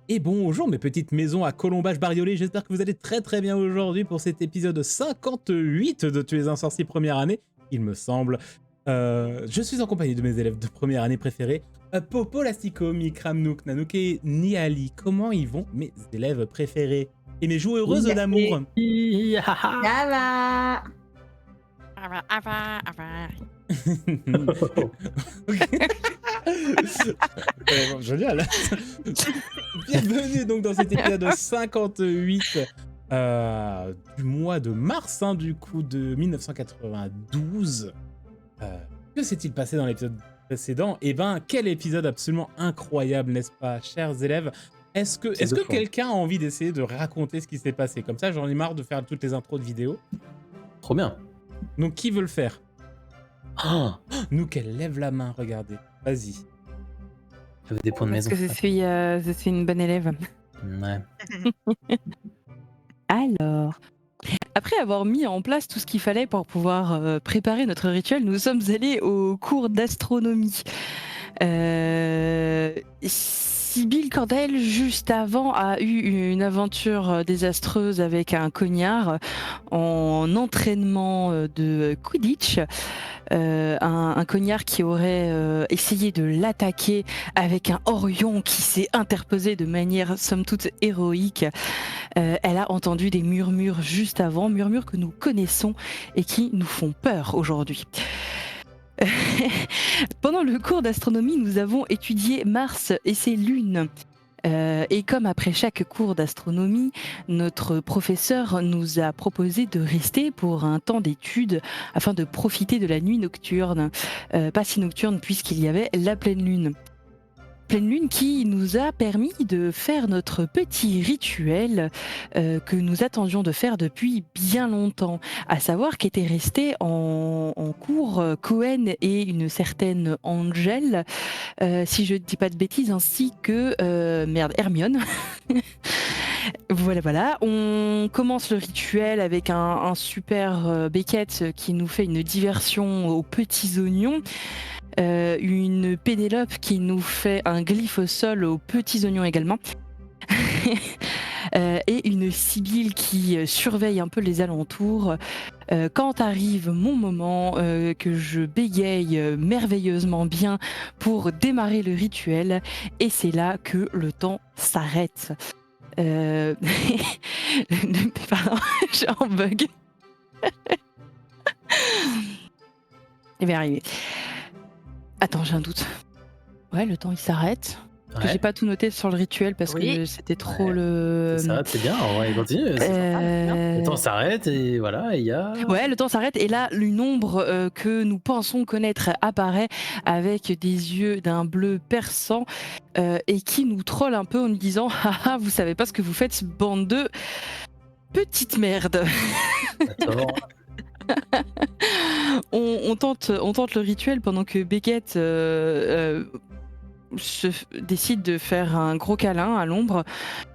Et bonjour mes petites maisons à colombage bariolé, j'espère que vous allez très très bien aujourd'hui pour cet épisode 58 de Tu es un sorcier première année, il me semble. Je suis en compagnie de mes élèves de première année préférés, Popo, Lastico, Mikram, Nook, Nanook et Niali. Comment ils vont mes élèves préférés et mes joueuses d'amour? Ça va. Bon, génial. Bienvenue donc dans cet épisode 58 du mois de mars, du coup, de 1992. Que s'est-il passé dans l'épisode précédent? Eh ben, quel épisode absolument incroyable, n'est-ce pas, chers élèves? Est-ce que quelqu'un a envie d'essayer de raconter ce qui s'est passé? Comme ça, j'en ai marre de faire toutes les intros de vidéos. Trop bien. Donc, qui veut le faire? Oh, Nous, qu'elle lève la main, regardez. Vas-y. j'avais des points de Parce maison. que je suis une bonne élève. Ouais. Alors, après avoir mis en place tout ce qu'il fallait pour pouvoir préparer notre rituel, nous sommes allés au cours d'astronomie. Sibylle Cordel, juste avant, a eu une aventure désastreuse avec un cognard en entraînement de Quidditch. Un cognard qui aurait essayé de l'attaquer avec un horion qui s'est interposé de manière somme toute héroïque. Elle a entendu des murmures juste avant, murmures que nous connaissons et qui nous font peur aujourd'hui. Pendant le cours d'astronomie, nous avons étudié Mars et ses lunes. Et comme après chaque cours d'astronomie, notre professeur nous a proposé de rester pour un temps d'étude afin de profiter de la nuit nocturne. Pas si nocturne puisqu'il y avait la pleine lune. Pleine lune qui nous a permis de faire notre petit rituel que nous attendions de faire depuis bien longtemps, à savoir qu'étaient restés en cours Cohen et une certaine Angel, si je ne dis pas de bêtises, ainsi que Hermione. Voilà. On commence le rituel avec un super Beckett qui nous fait une diversion aux petits oignons. Une Pénélope qui nous fait un glyphe au sol aux petits oignons également. Et une Sibylle qui surveille un peu les alentours. Quand arrive mon moment, que je bégaye merveilleusement bien pour démarrer le rituel, et c'est là que le temps s'arrête. Pardon, je suis en bug. Il va arriver. Attends, j'ai un doute. Ouais, le temps il s'arrête. Ouais. J'ai pas tout noté sur le rituel parce que c'était trop le. Ça s'arrête, c'est bien. On va continuer. Le temps s'arrête et voilà, il y a. Ouais, le temps s'arrête et là, une ombre que nous pensons connaître apparaît avec des yeux d'un bleu perçant et qui nous troll un peu en nous disant haha, vous savez pas ce que vous faites, bande de petites merdes. Attends. On tente le rituel pendant que Beckett décide de faire un gros câlin à l'ombre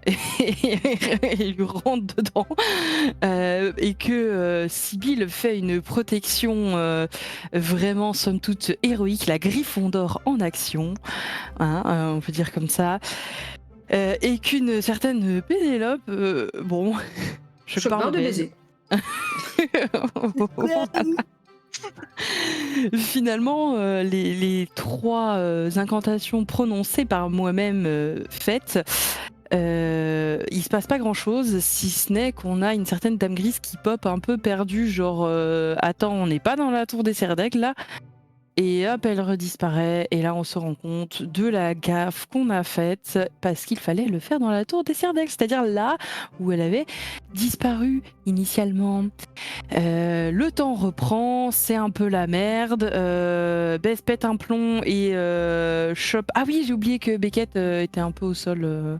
et lui rentre dedans et que Sibylle fait une protection vraiment somme toute héroïque, la Gryffondor en action, on peut dire comme ça, et qu'une certaine Pénélope, bon, je parle de baiser. Finalement, les trois incantations prononcées par moi-même faites, il se passe pas grand-chose, si ce n'est qu'on a une certaine Dame Grise qui pop un peu perdue, genre attends, on n'est pas dans la tour des Serdaigle là. Et hop, elle redisparaît, et là on se rend compte de la gaffe qu'on a faite parce qu'il fallait le faire dans la tour des Serdaigle, c'est-à-dire là où elle avait disparu initialement. Le temps reprend, c'est un peu la merde. Bess pète un plomb et chope. Ah oui, j'ai oublié que Beckett était un peu au sol.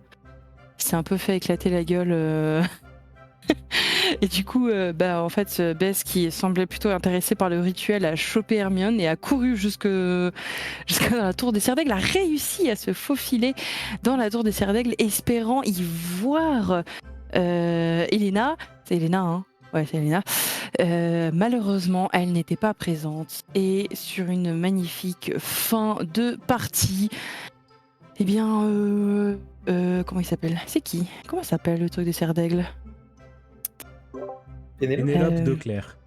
Il s'est un peu fait éclater la gueule. Et du coup, en fait, Bess, qui semblait plutôt intéressée par le rituel, a chopé Hermione et a couru jusque dans la tour des Serdaigle, a réussi à se faufiler dans la tour des Serdaigle, espérant y voir Elena. C'est Elena, hein? Ouais, c'est Elena. Malheureusement, elle n'était pas présente. Et sur une magnifique fin de partie, Eh bien, comment il s'appelle? C'est qui? Comment ça s'appelle le truc des serres d'aigle? Pénélope Euh, Dauclair.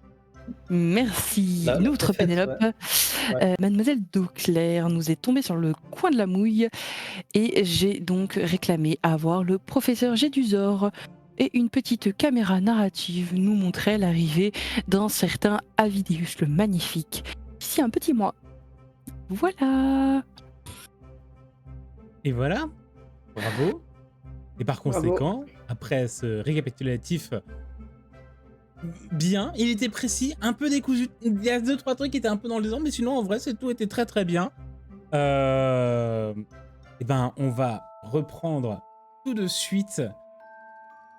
Merci, La l'autre préfète, Pénélope. Ouais. Mademoiselle Dauclair nous est tombée sur le coin de la mouille et j'ai donc réclamé à voir le professeur Gédusor et une petite caméra narrative nous montrait l'arrivée d'un certain Avideus le Magnifique. Ici un petit mois. Voilà. Et voilà, bravo. Et par Bravo. conséquent, après ce récapitulatif bien, il était précis, un peu décousu. Il y a 2-3 trucs qui étaient un peu dans le désordre, mais sinon, en vrai, c'est tout était très très bien. Et ben, on va reprendre tout de suite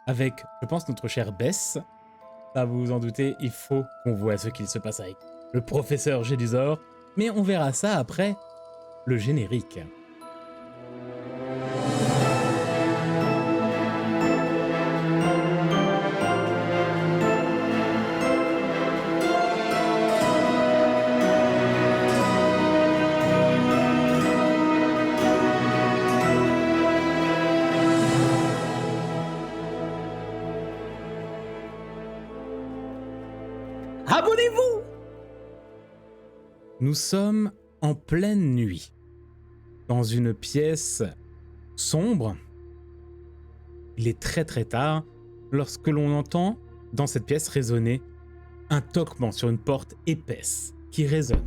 avec, je pense, notre chère Bess. Ça, vous vous en doutez, il faut qu'on voit ce qu'il se passe avec le professeur Gédusor, mais on verra ça après le générique. Abonnez-vous! Nous sommes en pleine nuit, dans une pièce sombre. Il est très très tard lorsque l'on entend dans cette pièce résonner un toquement sur une porte épaisse qui résonne.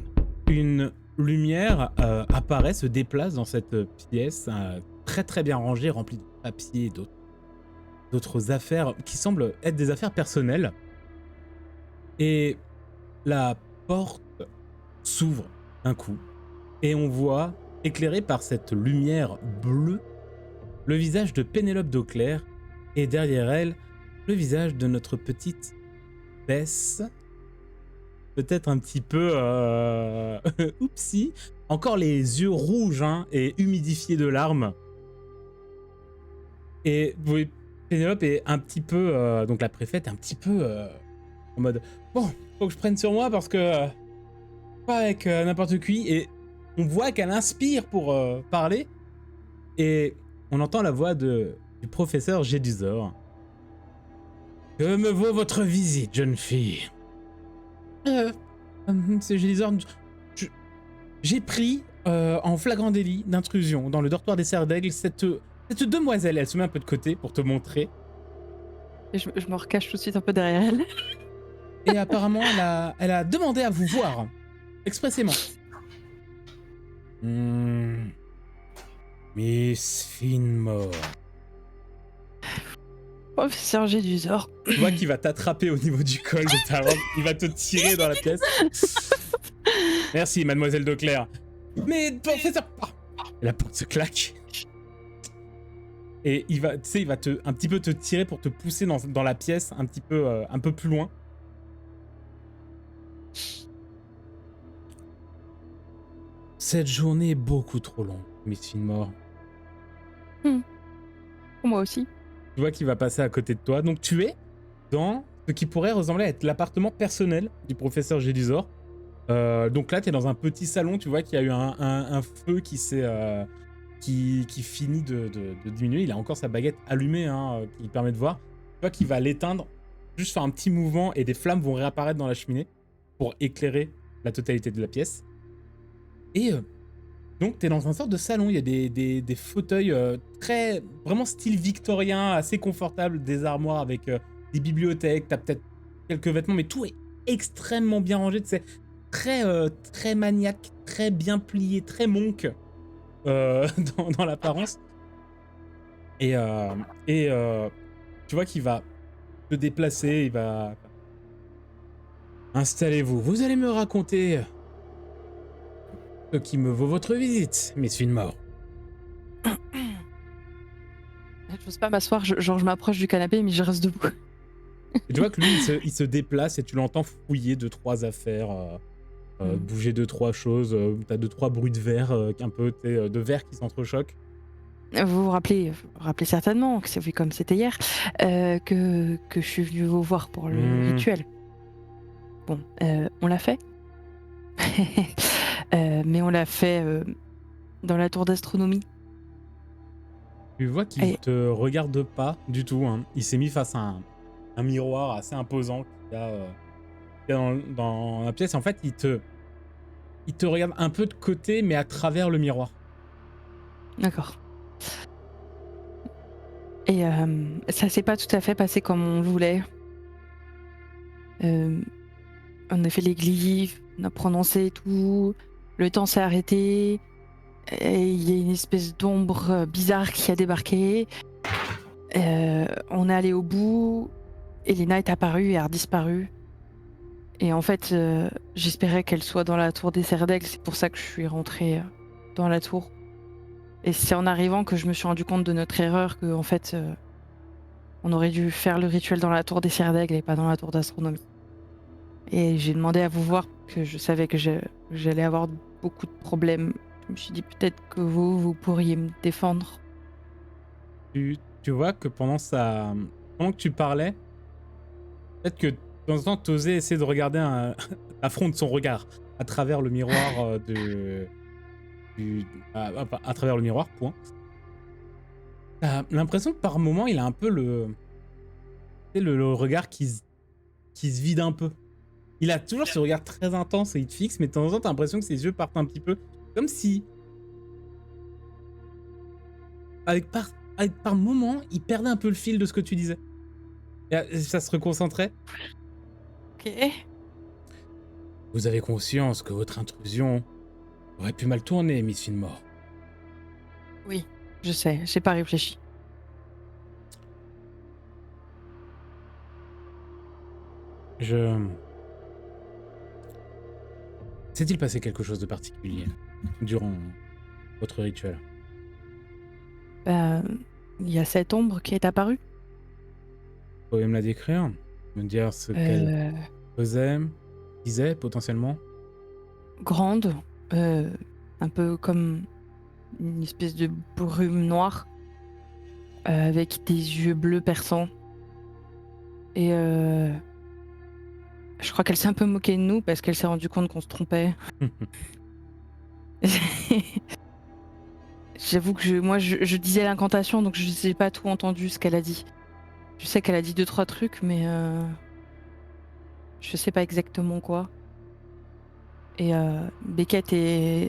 Une lumière apparaît, se déplace dans cette pièce très très bien rangée, remplie de papiers et d'autres affaires qui semblent être des affaires personnelles. Et la porte s'ouvre d'un coup et on voit, éclairé par cette lumière bleue, le visage de Pénélope Dauclair et derrière elle, le visage de notre petite Bess. Peut-être un petit peu... Oupsie. Encore les yeux rouges et humidifiés de larmes. Et vous voyez, Pénélope est un petit peu... donc la préfète est un petit peu en mode... Bon, faut que je prenne sur moi parce que... pas avec n'importe qui. Et on voit qu'elle inspire pour parler. Et on entend la voix du professeur Gédusor. Que me vaut votre visite, jeune fille? Monsieur Gédusor, j'ai pris en flagrant délit d'intrusion dans le dortoir des serres d'aigle cette demoiselle. Elle se met un peu de côté pour te montrer. Et je me recache tout de suite un peu derrière elle. Et apparemment, elle a demandé à vous voir, expressément. Miss Finmore. Professeur Gédusor. Tu vois qu'il va t'attraper au niveau du col de ta robe. Il va te tirer dans la pièce. Merci, mademoiselle Dauclair. Mais professeur... Et la porte se claque. Et il va un petit peu te tirer pour te pousser dans la pièce un peu plus loin. Cette journée est beaucoup trop longue, Miss Finmore. Pour moi aussi. Tu vois qu'il va passer à côté de toi. Donc tu es dans ce qui pourrait ressembler à être l'appartement personnel du professeur Gédusor. Donc là, tu es dans un petit salon. Tu vois qu'il y a eu un feu qui s'est... qui finit de diminuer. Il a encore sa baguette allumée qui permet de voir. Tu vois qu'il va l'éteindre, juste faire un petit mouvement et des flammes vont réapparaître dans la cheminée pour éclairer la totalité de la pièce. Et donc t'es dans un sorte de salon, il y a des fauteuils très vraiment style victorien, assez confortable, des armoires avec des bibliothèques, t'as peut-être quelques vêtements, mais tout est extrêmement bien rangé, c'est très maniaque, très bien plié, très monk dans l'apparence. Et tu vois qu'il va se déplacer, il va... Installez-vous, vous allez me raconter ce qui me vaut votre visite, Miss Finmore. J'ose pas m'asseoir, je m'approche du canapé, mais je reste debout. Et tu vois que lui, il se déplace et tu l'entends fouiller 2-3 affaires, bouger 2-3 choses. T'as 2-3 bruits de verre, un peu de verre qui s'entrechoquent. Vous vous rappelez certainement, que c'est comme c'était hier, que je suis venue vous voir pour le rituel. Bon, on l'a fait. Mais on l'a fait dans la tour d'astronomie. Tu vois qu'il Et te regarde pas du tout, hein. Il s'est mis face à un miroir assez imposant qu'il y a dans la pièce. En fait, il te regarde un peu de côté, mais à travers le miroir. d'accord. Et ça s'est pas tout à fait passé comme on voulait. Euh, on a fait les glyphes, on a prononcé tout, le temps s'est arrêté, et il y a une espèce d'ombre bizarre qui a débarqué. On est allé au bout, Elena est apparue et a redisparu. Et en fait, j'espérais qu'elle soit dans la tour des Serres d'Aigle, c'est pour ça que je suis rentrée dans la tour. Et c'est en arrivant que je me suis rendu compte de notre erreur, que en fait, on aurait dû faire le rituel dans la tour des Serres d'Aigle et pas dans la tour d'astronomie. Et j'ai demandé à vous voir, que je savais que j'allais avoir beaucoup de problèmes. Je me suis dit peut-être que vous pourriez me défendre. Tu vois que pendant que tu parlais, peut-être que de temps en temps, t'osais essayer de regarder l'affront de son regard à travers le miroir à travers le miroir, point. T'as l'impression que par moment, il a un peu tu sais, le regard qui se vide un peu. Il a toujours ce regard très intense et il te fixe, mais de temps en temps, t'as l'impression que ses yeux partent un petit peu. Comme si, avec par moment, il perdait un peu le fil de ce que tu disais. Et ça se reconcentrait. Ok. Vous avez conscience que votre intrusion aurait pu mal tourner, Miss Finmore. Oui, je sais, j'ai pas réfléchi. S'est-il passé quelque chose de particulier durant votre rituel? Euh, Il y a cette ombre qui est apparue. Vous pouvez me la décrire? Me dire ce qu'elle Euh, faisait, disait potentiellement? Grande, euh, un peu comme une espèce de brume noire, avec des yeux bleus perçants. Et je crois qu'elle s'est un peu moquée de nous parce qu'elle s'est rendue compte qu'on se trompait. J'avoue que je disais l'incantation, donc je n'ai pas tout entendu ce qu'elle a dit. Je sais qu'elle a dit 2-3 trucs, mais je sais pas exactement quoi. Et Beckett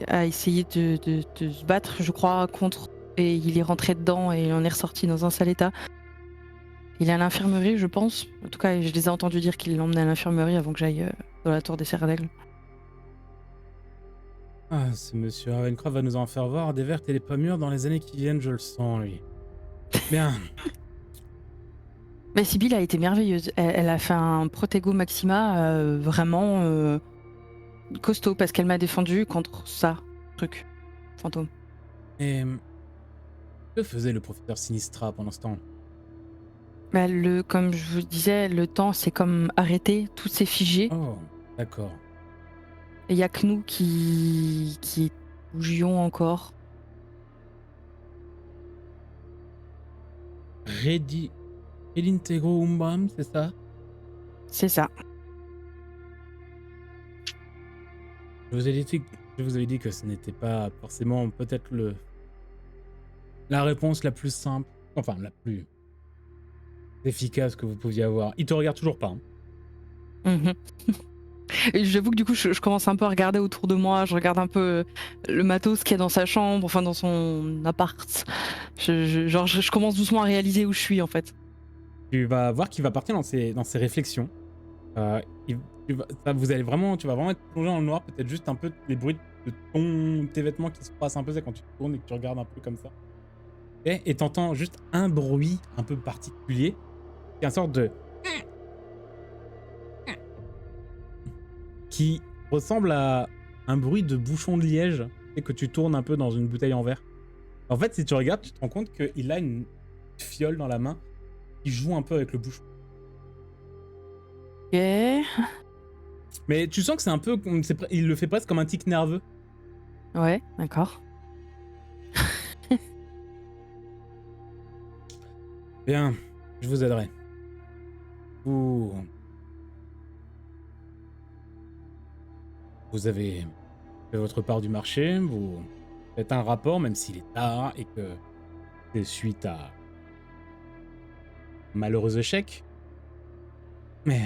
a essayé de se battre, je crois, contre. Et il est rentré dedans et il en est ressorti dans un sale état. Il est à l'infirmerie, je pense. En tout cas, je les ai entendus dire qu'il l'emmenait à l'infirmerie avant que j'aille dans la tour des Serres d'Aigle. Ah, ce monsieur Ravencroft va nous en faire voir des vertes et des pas mûres dans les années qui viennent, je le sens, lui. Bien. Mais Sibylle a été merveilleuse. Elle a fait un Protego Maxima vraiment costaud parce qu'elle m'a défendu contre ça, truc, fantôme. Et que faisait le professeur Sinistra pendant ce temps? Bah, comme je vous disais, le temps c'est comme arrêté, tout s'est figé. Oh, d'accord. Et il y a que nous qui bougions encore. Redintegro Umbram, c'est ça? C'est ça. Je vous avais dit que ce n'était pas forcément peut-être la réponse la plus simple, enfin la plus efficace que vous pouviez avoir. Il te regarde toujours pas, hein. Mhm. Et j'avoue que du coup, je commence un peu à regarder autour de moi. Je regarde un peu le matos qu'il y a dans sa chambre, enfin dans son appart. Je commence doucement à réaliser où je suis en fait. Tu vas voir qu'il va partir dans ses réflexions. Euh, il- tu vas vraiment être plongé dans le noir, peut-être juste un peu les bruits de tes vêtements qui se passent un peu, c'est quand tu te tournes et que tu regardes un peu comme ça. Et t'entends juste un bruit un peu particulier, qui est une sorte de... qui ressemble à un bruit de bouchon de liège et que tu tournes un peu dans une bouteille en verre. En fait, si tu regardes, tu te rends compte qu'il a une fiole dans la main qui joue un peu avec le bouchon. Ok. Mais tu sens que c'est un peu... il le fait presque comme un tic nerveux. Ouais, d'accord. Bien, je vous aiderai. Vous avez fait votre part du marché, vous faites un rapport, même s'il est tard et que C'est suite à un malheureux échec. Mais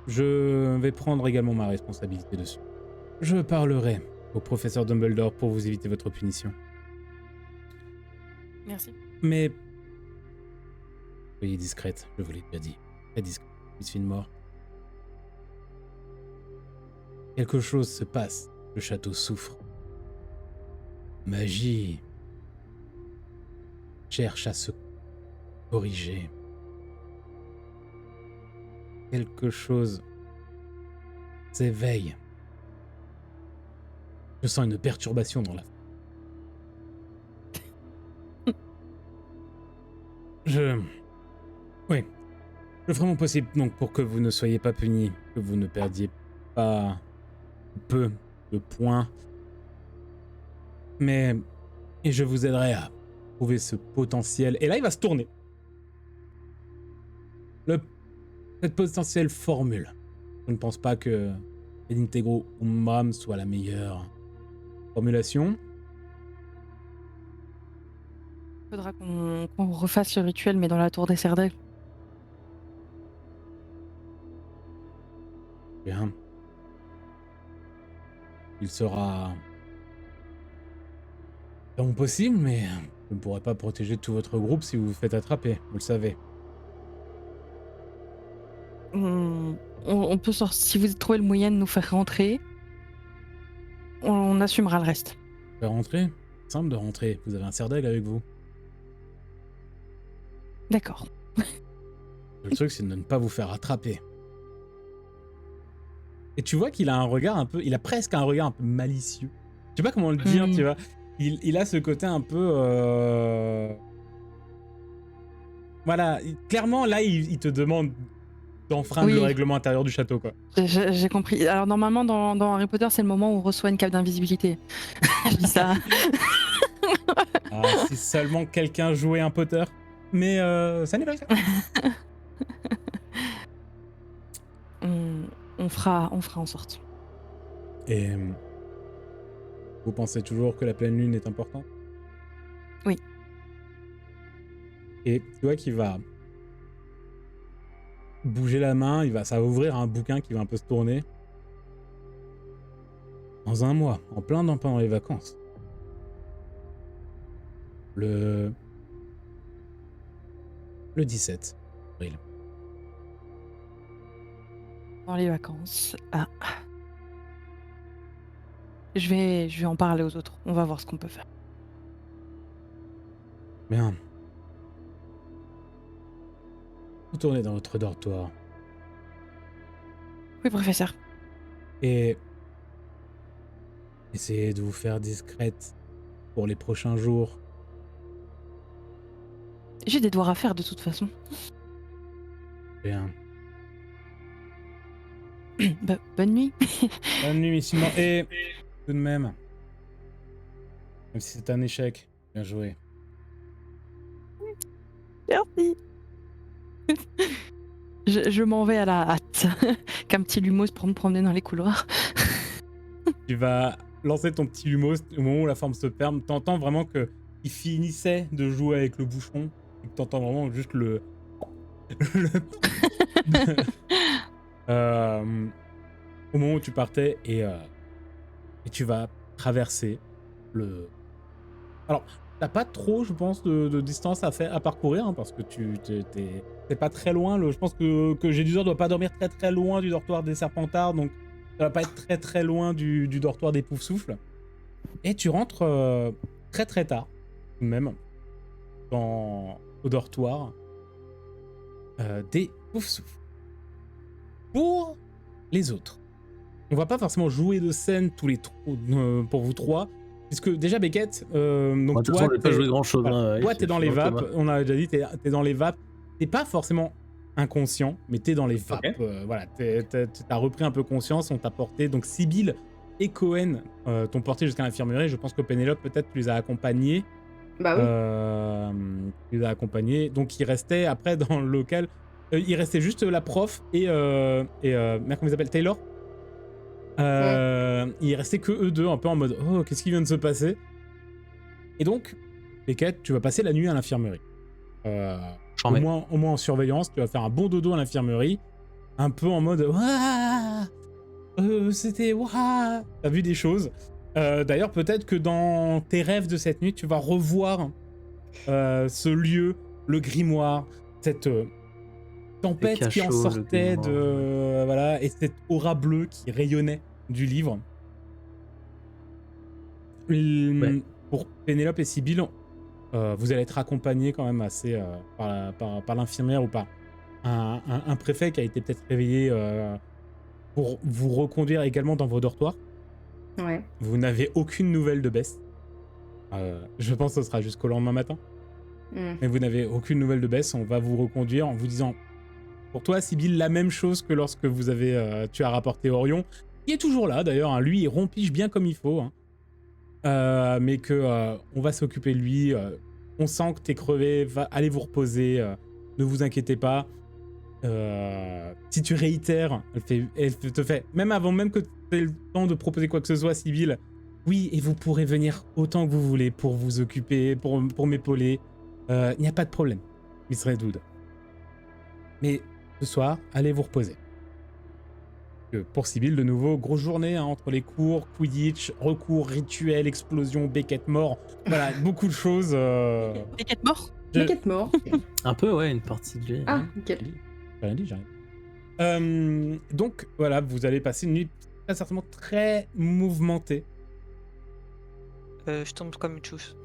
je vais prendre également ma responsabilité dessus. Je parlerai au professeur Dumbledore pour vous éviter votre punition. Merci. Mais soyez discrète, je vous l'ai déjà dit. Très discrète, Miss Fillmore. Quelque chose se passe. Le château souffre. Magie cherche à se corriger. Quelque chose s'éveille. Je sens une perturbation dans la... Oui. Je ferai mon possible donc pour que vous ne soyez pas punis, que vous ne perdiez pas peu de points. Mais... Et je vous aiderai à trouver ce potentiel. Et là, il va se tourner. Cette potentielle formule. Je ne pense pas que Integro Umbram soit la meilleure formulation. Faudra qu'on refasse le rituel, mais dans la tour des Cerdailles. Bien. Il sera vraiment possible, mais je ne pourrai pas protéger tout votre groupe si vous vous faites attraper, vous le savez. On peut sortir. Si vous trouvez le moyen de nous faire rentrer, on assumera le reste. Vous pouvez rentrer ? Simple de rentrer. Vous avez un Cerdail avec vous. D'accord. Le truc, c'est de ne pas vous faire attraper. Et tu vois qu'il a un regard un peu... Il a presque un regard un peu malicieux. Je sais pas comment le dire, tu vois. Il a ce côté un peu... Voilà, clairement, là, il te demande d'enfreindre le règlement intérieur du château, quoi. J'ai compris. Alors, normalement, dans Harry Potter, c'est le moment où on reçoit une cape d'invisibilité. Je dis ça. Ah, si seulement quelqu'un jouait un Potter. Mais ça n'est pas le cas. On fera en sorte. Et vous pensez toujours que la pleine lune est importante ? Oui. Et tu vois qu'il va bouger la main, ça va ouvrir un bouquin qui va un peu se tourner. Dans un mois, en plein pendant les vacances. Le 17 avril. Dans les vacances. Ah. Je vais en parler aux autres. On va voir ce qu'on peut faire. Bien. Retournez dans votre dortoir. Oui, professeur. Et essayez de vous faire discrète pour les prochains jours. J'ai des devoirs à faire de toute façon. Bien. Bonne nuit. Bonne nuit, Miss Fillmore. Et tout de même si c'est un échec, bien joué. Merci. Je m'en vais à la hâte. Qu'un petit lumos pour me promener dans les couloirs. Tu vas lancer ton petit lumos au moment où la forme se ferme. T'entends vraiment que il finissait de jouer avec le bouchon. Et que t'entends vraiment juste le... au moment où tu partais et tu vas traverser le... Alors, t'as pas trop, je pense, de distance à parcourir, hein, parce que t'es pas très loin. Je pense que Gédusor doit pas dormir très très loin du dortoir des Serpentards, donc ça va pas être très très loin du dortoir des Poufsouffles. Et tu rentres très très tard, même, au dortoir des Poufsouffles. Pour les autres, on va pas forcément jouer de scène tous les pour vous trois, puisque déjà Beckett, donc toi, on n'a pas joué grand chose. Voilà. Hein, toi, t'es dans les vapes. On a déjà dit, t'es dans les vapes. T'es pas forcément inconscient, mais t'es dans les vapes. Okay. Voilà, t'as repris un peu conscience. On t'a porté. Donc Sibyl et Cohen t'ont porté jusqu'à l'infirmerie. Je pense que Pénélope, peut-être, tu les as accompagnés. Bah oui. Tu les as accompagnés. Donc il restait après dans le local. Il restait juste la prof et comment ils s'appellent, Taylor. Il restait que eux deux, un peu en mode oh, qu'est-ce qui vient de se passer. Et donc Beckett, tu vas passer la nuit à l'infirmerie. J'en mets. Au moins en surveillance, tu vas faire un bon dodo à l'infirmerie, un peu en mode Ouah c'était Ouah t'as vu des choses. D'ailleurs, peut-être que dans tes rêves de cette nuit, tu vas revoir ce lieu, le grimoire, cette tempête qui en cachots, le sortait grimoire, voilà, et cette aura bleue qui rayonnait du livre. Ouais. Pour Pénélope et Sibylle, vous allez être accompagnés quand même assez par l'infirmière ou par un préfet qui a été peut-être réveillé pour vous reconduire également dans vos dortoirs. Ouais. Vous n'avez aucune nouvelle de Bess. Je pense que ce sera jusqu'au lendemain matin. Mais vous n'avez aucune nouvelle de Bess. On va vous reconduire en vous disant, pour toi, Sibylle, la même chose que lorsque tu as rapporté Orion, qui est toujours là d'ailleurs. Hein, lui, il rompiche bien comme il faut. Hein. Mais que on va s'occuper de lui. On sent que t'es crevé. Allez vous reposer. Ne vous inquiétez pas. Si tu réitères, elle te fait, même avant même que tu aies le temps de proposer quoi que ce soit, Sibylle, oui, et vous pourrez venir autant que vous voulez pour vous occuper, pour m'épauler. Il n'y a pas de problème, Miss Redwood. Mais ce soir, allez vous reposer. Pour Sibylle, de nouveau, grosse journée hein, entre les cours, Quidditch, recours, rituel, explosion, Beckett mort. Voilà, beaucoup de choses. Beckett mort Beckett mort. Un peu, ouais, une partie de lui. Ah, nickel. J'ai rien dit, j'arrive. Donc voilà, vous allez passer une nuit très certainement très mouvementée. Je tombe comme une chousse.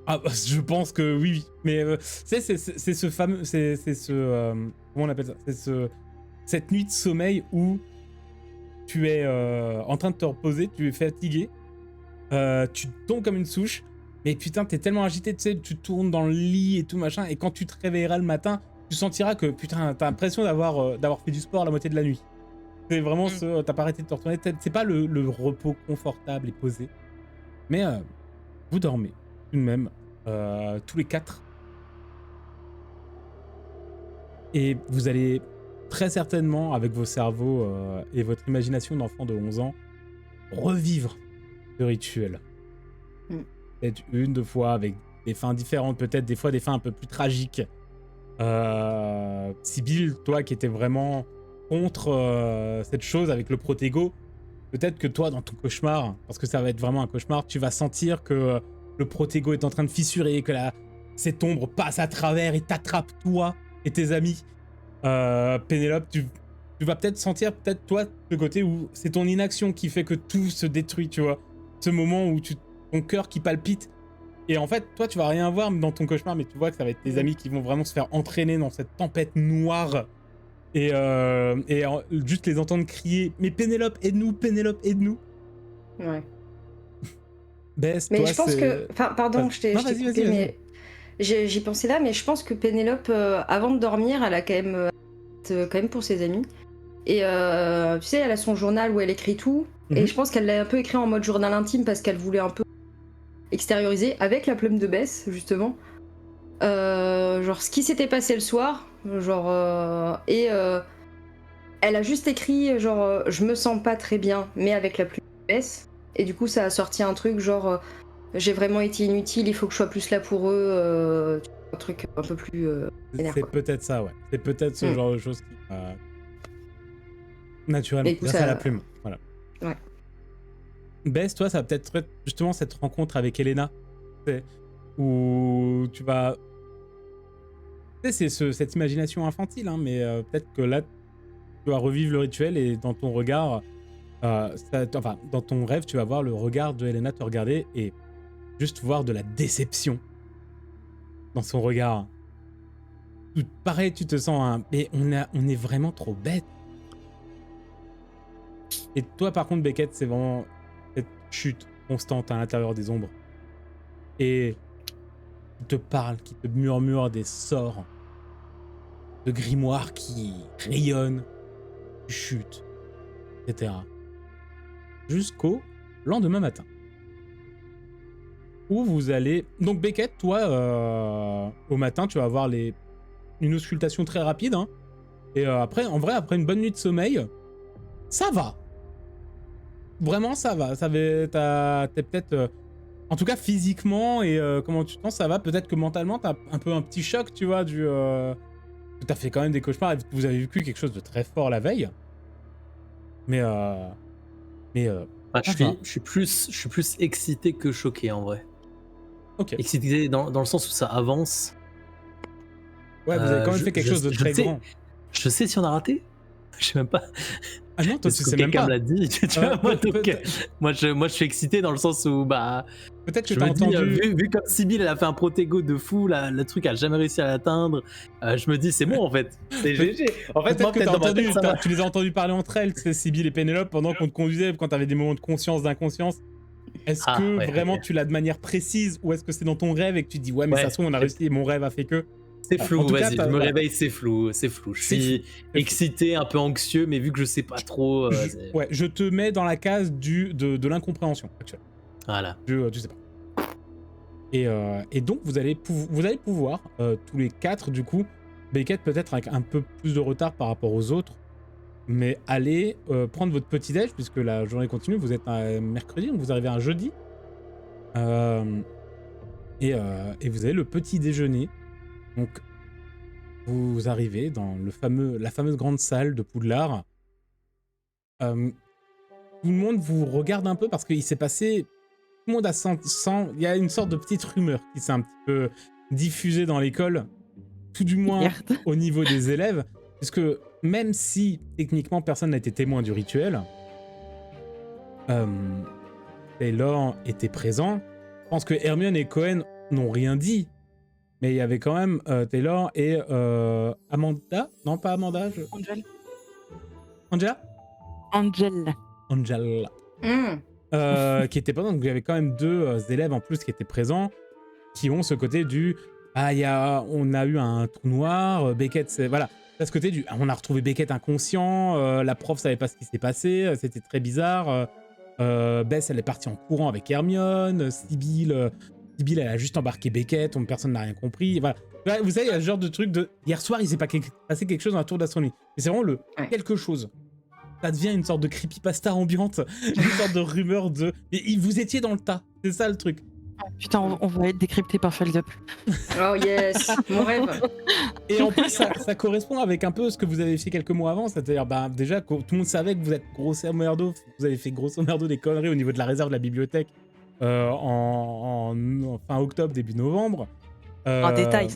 Ah, je pense que oui. Mais c'est ce fameux, comment on appelle ça, cette nuit de sommeil où tu es en train de te reposer, tu es fatigué, tu tombes comme une souche, mais putain, t'es tellement agité, tu sais, tu tournes dans le lit et tout machin, et quand tu te réveilleras le matin, tu sentiras que putain, t'as l'impression d'avoir fait du sport la moitié de la nuit. C'est vraiment t'as pas arrêté de te retourner, c'est pas le repos confortable et posé, mais vous dormez tout de même, tous les 4. Et vous allez très certainement, avec vos cerveaux et votre imagination d'enfant de 11 ans, revivre ce rituel. Peut-être une, deux fois, avec des fins différentes, peut-être des fois des fins un peu plus tragiques. Sibylle, toi qui étais vraiment contre cette chose avec le protégo, peut-être que toi, dans ton cauchemar, parce que ça va être vraiment un cauchemar, tu vas sentir que le protégo est en train de fissurer, que cette ombre passe à travers et t'attrape toi et tes amis. Pénélope, tu vas peut-être sentir, peut-être toi, le côté où c'est ton inaction qui fait que tout se détruit, tu vois. Ce moment où ton cœur qui palpite. Et en fait, toi, tu vas rien voir dans ton cauchemar, mais tu vois que ça va être tes amis qui vont vraiment se faire entraîner dans cette tempête noire. Et juste les entendre crier « Mais Pénélope, aide-nous, Pénélope, aide-nous !» Ouais. Bess, mais toi, je pense que... Enfin, pardon, je t'ai coupé, mais... J'y pensais là, mais je pense que Pénélope, avant de dormir, elle a quand même pour ses amis. Et tu sais, elle a son journal où elle écrit tout. Et je pense qu'elle l'a un peu écrit en mode journal intime parce qu'elle voulait un peu extérioriser avec la plume de Bess, justement. Genre ce qui s'était passé le soir. Genre, elle a juste écrit genre je me sens pas très bien, mais avec la plume de Bess. Et du coup, ça a sorti un truc genre j'ai vraiment été inutile, il faut que je sois plus là pour eux. Un truc un peu plus énervant. C'est peut-être ça, ouais. C'est peut-être ce genre de choses qui naturellement, grâce à la plume. Voilà. Ouais. Bess, toi, ça va peut-être être justement cette rencontre avec Elena, où tu vas... Tu sais, c'est cette imagination infantile, hein, mais peut-être que là, tu vas revivre le rituel et dans ton regard, dans ton rêve, tu vas voir le regard de Elena te regarder et juste voir de la déception dans son regard. Pareil, tu te sens mais on est vraiment trop bête. Et toi, par contre, Beckett, c'est vraiment cette chute constante à l'intérieur des ombres. Et qui te parle, qui te murmure des sorts de grimoire qui rayonnent, qui chutent, etc. Jusqu'au lendemain matin. Où vous allez... Donc Beckett, toi, au matin, tu vas avoir une auscultation très rapide. Hein. Et après, en vrai, après une bonne nuit de sommeil, ça va. Vraiment, ça va. T'es peut-être En tout cas, physiquement et comment tu te sens, ça va. Peut-être que mentalement, t'as un peu un petit choc, tu vois, t'as fait quand même des cauchemars et vous avez vécu quelque chose de très fort la veille. Mais je suis plus excité que choqué en vrai. Ok. Excité dans le sens où ça avance. Ouais, vous avez quand même fait quelque chose de très grand. Je sais si on a raté. Je sais même pas. Ah non, toi tu sais même quelqu'un pas. me l'a dit. Tu vois, moi je suis excité dans le sens où peut-être que je t'as me dis, entendu. vu comme Sibyl elle a fait un protego de fou, le truc elle a jamais réussi à l'atteindre. Je me dis c'est bon en fait. C'est GG. En fait, Peut-être que t'as entendu. ça va. Tu les as entendus parler entre elles, c'est Sibyl et Pénélope pendant qu'on te conduisait, quand t'avais des moments de conscience, d'inconscience. Est-ce que vraiment tu l'as de manière précise ou est-ce que c'est dans ton rêve et que tu te dis ouais mais ça se trouve on a réussi et mon rêve a fait que. C'est flou, vas-y, je me voilà. réveille, c'est flou. Je suis excité, un peu anxieux, mais vu que je sais pas trop. Je te mets dans la case de l'incompréhension actuelle. Voilà. Tu sais pas. Et donc vous allez pouvoir, tous les 4 du coup, Beckett peut-être avec un peu plus de retard par rapport aux autres, mais allez prendre votre petit-déj, puisque la journée continue, vous êtes un mercredi, donc vous arrivez un jeudi. Et vous avez le petit déjeuner. Donc, vous arrivez dans la fameuse grande salle de Poudlard. Tout le monde vous regarde un peu parce qu'il s'est passé... Tout le monde a il y a une sorte de petite rumeur qui s'est un petit peu diffusée dans l'école, tout du moins au niveau des élèves, puisque même si techniquement personne n'a été témoin du rituel, Taylor était présent. Je pense que Hermione et Cohen n'ont rien dit. Mais il y avait quand même Taylor et Amanda. Non, pas Amanda. Angela. Qui était présent. Donc il y avait quand même 2 élèves en plus qui étaient présents, qui ont ce côté du on a eu un trou noir. Beckett, voilà. Ce côté du on a retrouvé Beckett inconscient. La prof savait pas ce qui s'est passé. C'était très bizarre. Bess, elle est partie en courant avec Hermione. Sibyl, elle a juste embarqué Beckett, personne n'a rien compris. Voilà. Vous savez, il y a ce genre de truc de... Hier soir, il s'est passé quelque chose dans la tour d'astronomie. Mais c'est vraiment quelque chose. Ça devient une sorte de creepypasta ambiante, une sorte de rumeur de... Et vous étiez dans le tas, c'est ça le truc. Putain, on va être décrypté par Feldup. Oh yes, mon rêve. Et en plus, ça correspond avec un peu ce que vous avez fait quelques mois avant, c'est-à-dire déjà, tout le monde savait que vous êtes grosso merdo, vous avez fait grosso merdo des conneries au niveau de la réserve de la bibliothèque. En fin octobre, début novembre. Un détail.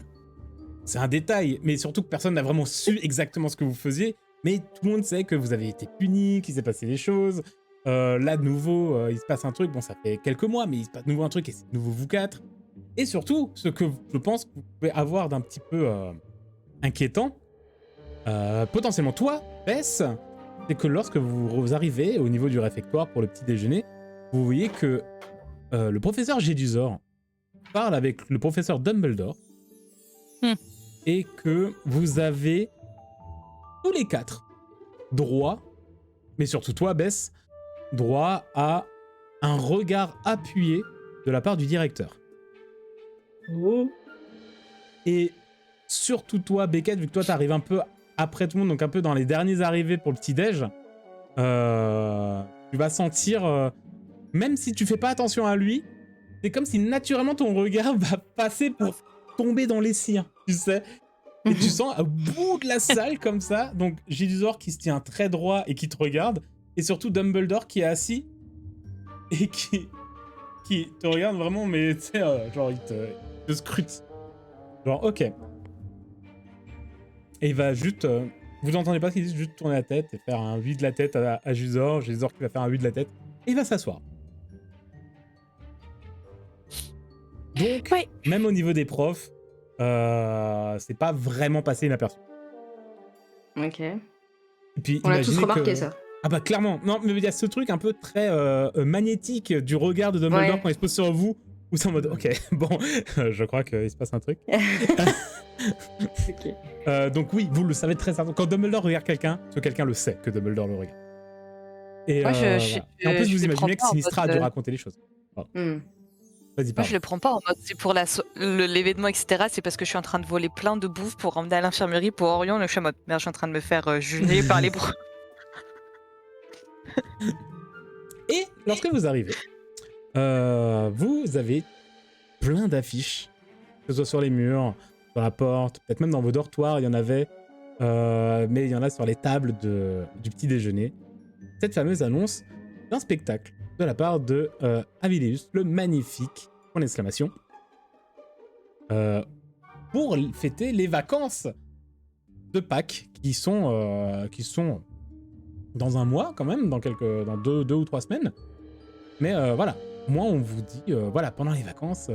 C'est un détail, mais surtout que personne n'a vraiment su exactement ce que vous faisiez. Mais tout le monde sait que vous avez été puni, qu'il s'est passé des choses. Là, de nouveau, il se passe un truc. Bon, ça fait quelques mois, mais il se passe de nouveau un truc et c'est de nouveau vous 4. Et surtout, ce que je pense que vous pouvez avoir d'un petit peu inquiétant, potentiellement toi, Bess, c'est que lorsque vous arrivez au niveau du réfectoire pour le petit déjeuner, vous voyez que le professeur Jedusor parle avec le professeur Dumbledore et que vous avez tous les 4 droit, mais surtout toi, Bess, droit à un regard appuyé de la part du directeur. Et surtout toi, Beckett, vu que toi t'arrives un peu après tout le monde, donc un peu dans les derniers arrivés pour le petit-déj, tu vas sentir... même si tu fais pas attention à lui, c'est comme si naturellement ton regard va passer pour tomber dans les siens, tu sais. Et tu sens au bout de la salle comme ça, donc Jedusor qui se tient très droit et qui te regarde, et surtout Dumbledore qui est assis et qui te regarde vraiment, mais tu sais, genre il te scrute. Genre ok. Et il va juste... vous entendez pas ce qu'il dit, juste tourner la tête et faire un 8 de la tête à Jedusor qui va faire un 8 de la tête, et il va s'asseoir. Donc, même au niveau des profs, c'est pas vraiment passé inaperçu. Ok. Et puis, on a tous remarqué ça. Ah bah clairement. Non, mais il y a ce truc un peu très magnétique du regard de Dumbledore quand il se pose sur vous, où c'est en mode ok, bon, je crois qu'il se passe un truc. Okay. Donc oui, vous le savez très certainement. Quand Dumbledore regarde quelqu'un, ce quelqu'un le sait que Dumbledore le regarde. Et, moi, et en plus, vous imaginez que Sinistra a dû raconter les choses. Voilà. Vas-y, moi, je le prends pas en mode c'est pour l'événement, etc. C'est parce que je suis en train de voler plein de bouffe pour emmener à l'infirmerie pour Orion. Je suis en mode merde, je suis en train de me faire juger par les bros. Et lorsque vous arrivez, vous avez plein d'affiches, que ce soit sur les murs, sur la porte, peut-être même dans vos dortoirs, il y en avait, mais il y en a sur les tables du petit déjeuner. Cette fameuse annonce d'un spectacle de la part de Avideus, le magnifique, point d'exclamation, pour fêter les vacances de Pâques qui sont dans un mois quand même, dans deux ou 3 semaines. Mais voilà, moi on vous dit, voilà, pendant les vacances,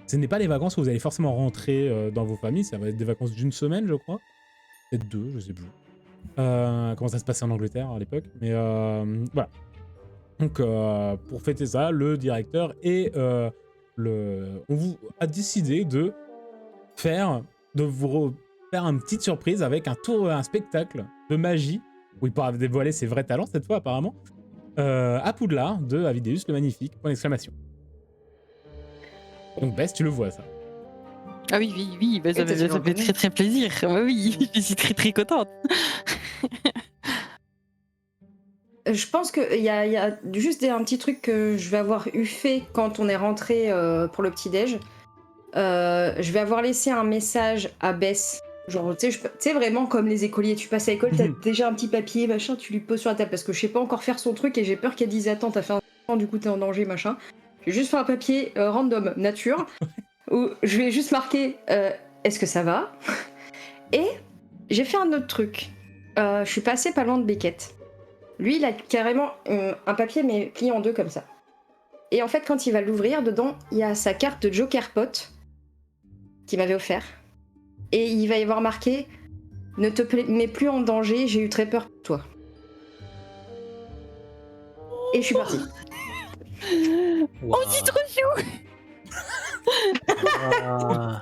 ce n'est pas les vacances où vous allez forcément rentrer dans vos familles, ça va être des vacances d'1 semaine, je crois. Peut-être 2, je sais plus. Comment ça se passait en Angleterre à l'époque. Mais voilà. Donc pour fêter ça, le directeur et on vous a décidé de vous faire une petite surprise avec un spectacle de magie où il pourra dévoiler ses vrais talents cette fois apparemment, à Poudlard de Avideus le magnifique, point d'exclamation. Donc Bess, tu le vois ça. Ah oui, bah, ça fait très très plaisir. Bah oui, je suis très très contente. Je pense qu'il y a juste un petit truc que je vais avoir fait quand on est rentré pour le petit-déj. Je vais avoir laissé un message à Bess. Genre, tu sais, vraiment comme les écoliers, tu passes à l'école, t'as déjà un petit papier, machin, tu lui poses sur la table parce que je sais pas encore faire son truc et j'ai peur qu'elle dise attends, t'as fait un temps, du coup t'es en danger, machin. Je vais juste faire un papier random, nature, où je vais juste marquer est-ce que ça va. Et j'ai fait un autre truc. Je suis passée pas loin de Beckett. Lui, il a carrément un papier mais plié en 2 comme ça. Et en fait, quand il va l'ouvrir, dedans, il y a sa carte de Joker Pot qu'il m'avait offert. Et il va y avoir marqué « Ne te mets plus en danger, j'ai eu très peur pour toi. » Et je suis partie. Wow. Oh, c'est trop chou.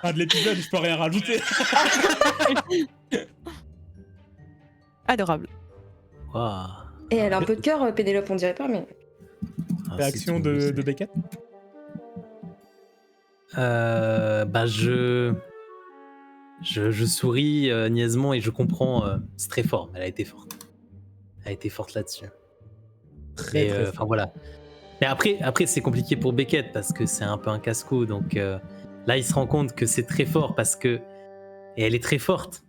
Ah, de l'épisode, je peux rien rajouter. Adorable. Wow. Et elle a un peu de cœur, Pénélope, on dirait pas, mais... Réaction de Beckett. Bah je souris niaisement et je comprends. C'est très fort. Elle a été forte. Elle a été forte là-dessus. Très Enfin fort. voilà. Mais après c'est compliqué pour Beckett parce que c'est un peu un casse-cou. Donc là il se rend compte que c'est très fort parce que et elle est très forte.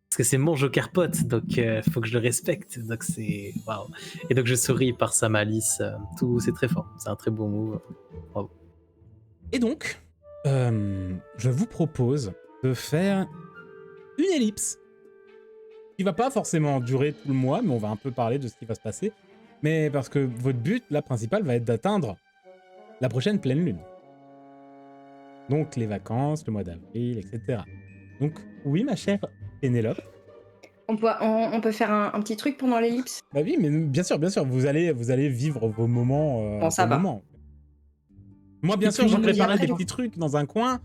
Parce que c'est mon Joker Pot, donc faut que je le respecte. Donc c'est waouh. Et donc je souris par sa malice. Tout c'est très fort. C'est un très beau move. Bravo. Et donc, je vous propose de faire une ellipse qui va pas forcément durer tout le mois, mais on va un peu parler de ce qui va se passer. Mais parce que votre but, là, principal, va être d'atteindre la prochaine pleine lune. Donc les vacances, le mois d'avril, etc. Donc oui, ma chère Pénélope. On peut faire un petit truc pendant l'ellipse. Bah oui, mais bien sûr, vous allez vivre vos moments. Bon, ça va. Moi, bien Et sûr, puis, j'ai je me préparé dirai- des petits trucs dans un coin,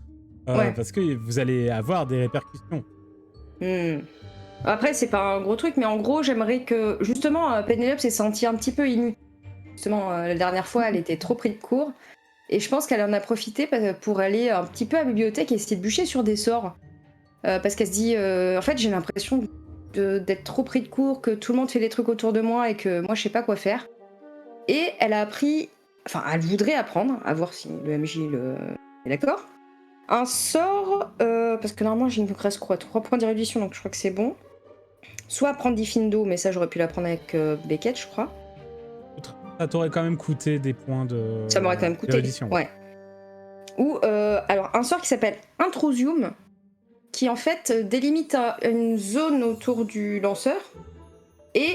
Ouais. parce que vous allez avoir des répercussions. Après, c'est pas un gros truc, mais en gros, j'aimerais que... Justement, Pénélope s'est sentie un petit peu inutile. Justement, la dernière fois, elle était trop prise de court. Et je pense qu'elle en a profité pour aller un petit peu à la bibliothèque et essayer de bûcher sur des sorts. Parce qu'elle se dit... en fait, j'ai l'impression d'être trop pris de court, que tout le monde fait des trucs autour de moi et que moi, je sais pas quoi faire. Et elle a appris... Enfin, elle voudrait apprendre, à voir si le MJ est d'accord. Un sort... parce que normalement, il me reste quoi 3 points d'érudition, donc je crois que c'est bon. Soit apprendre Diffindo, mais ça j'aurais pu l'apprendre avec Beckett, je crois. Ça t'aurait quand même coûté des points de... Ça m'aurait quand même coûté. d'érudition. Ouais. Ou alors un sort qui s'appelle Intrusium, qui en fait délimite une zone autour du lanceur. Et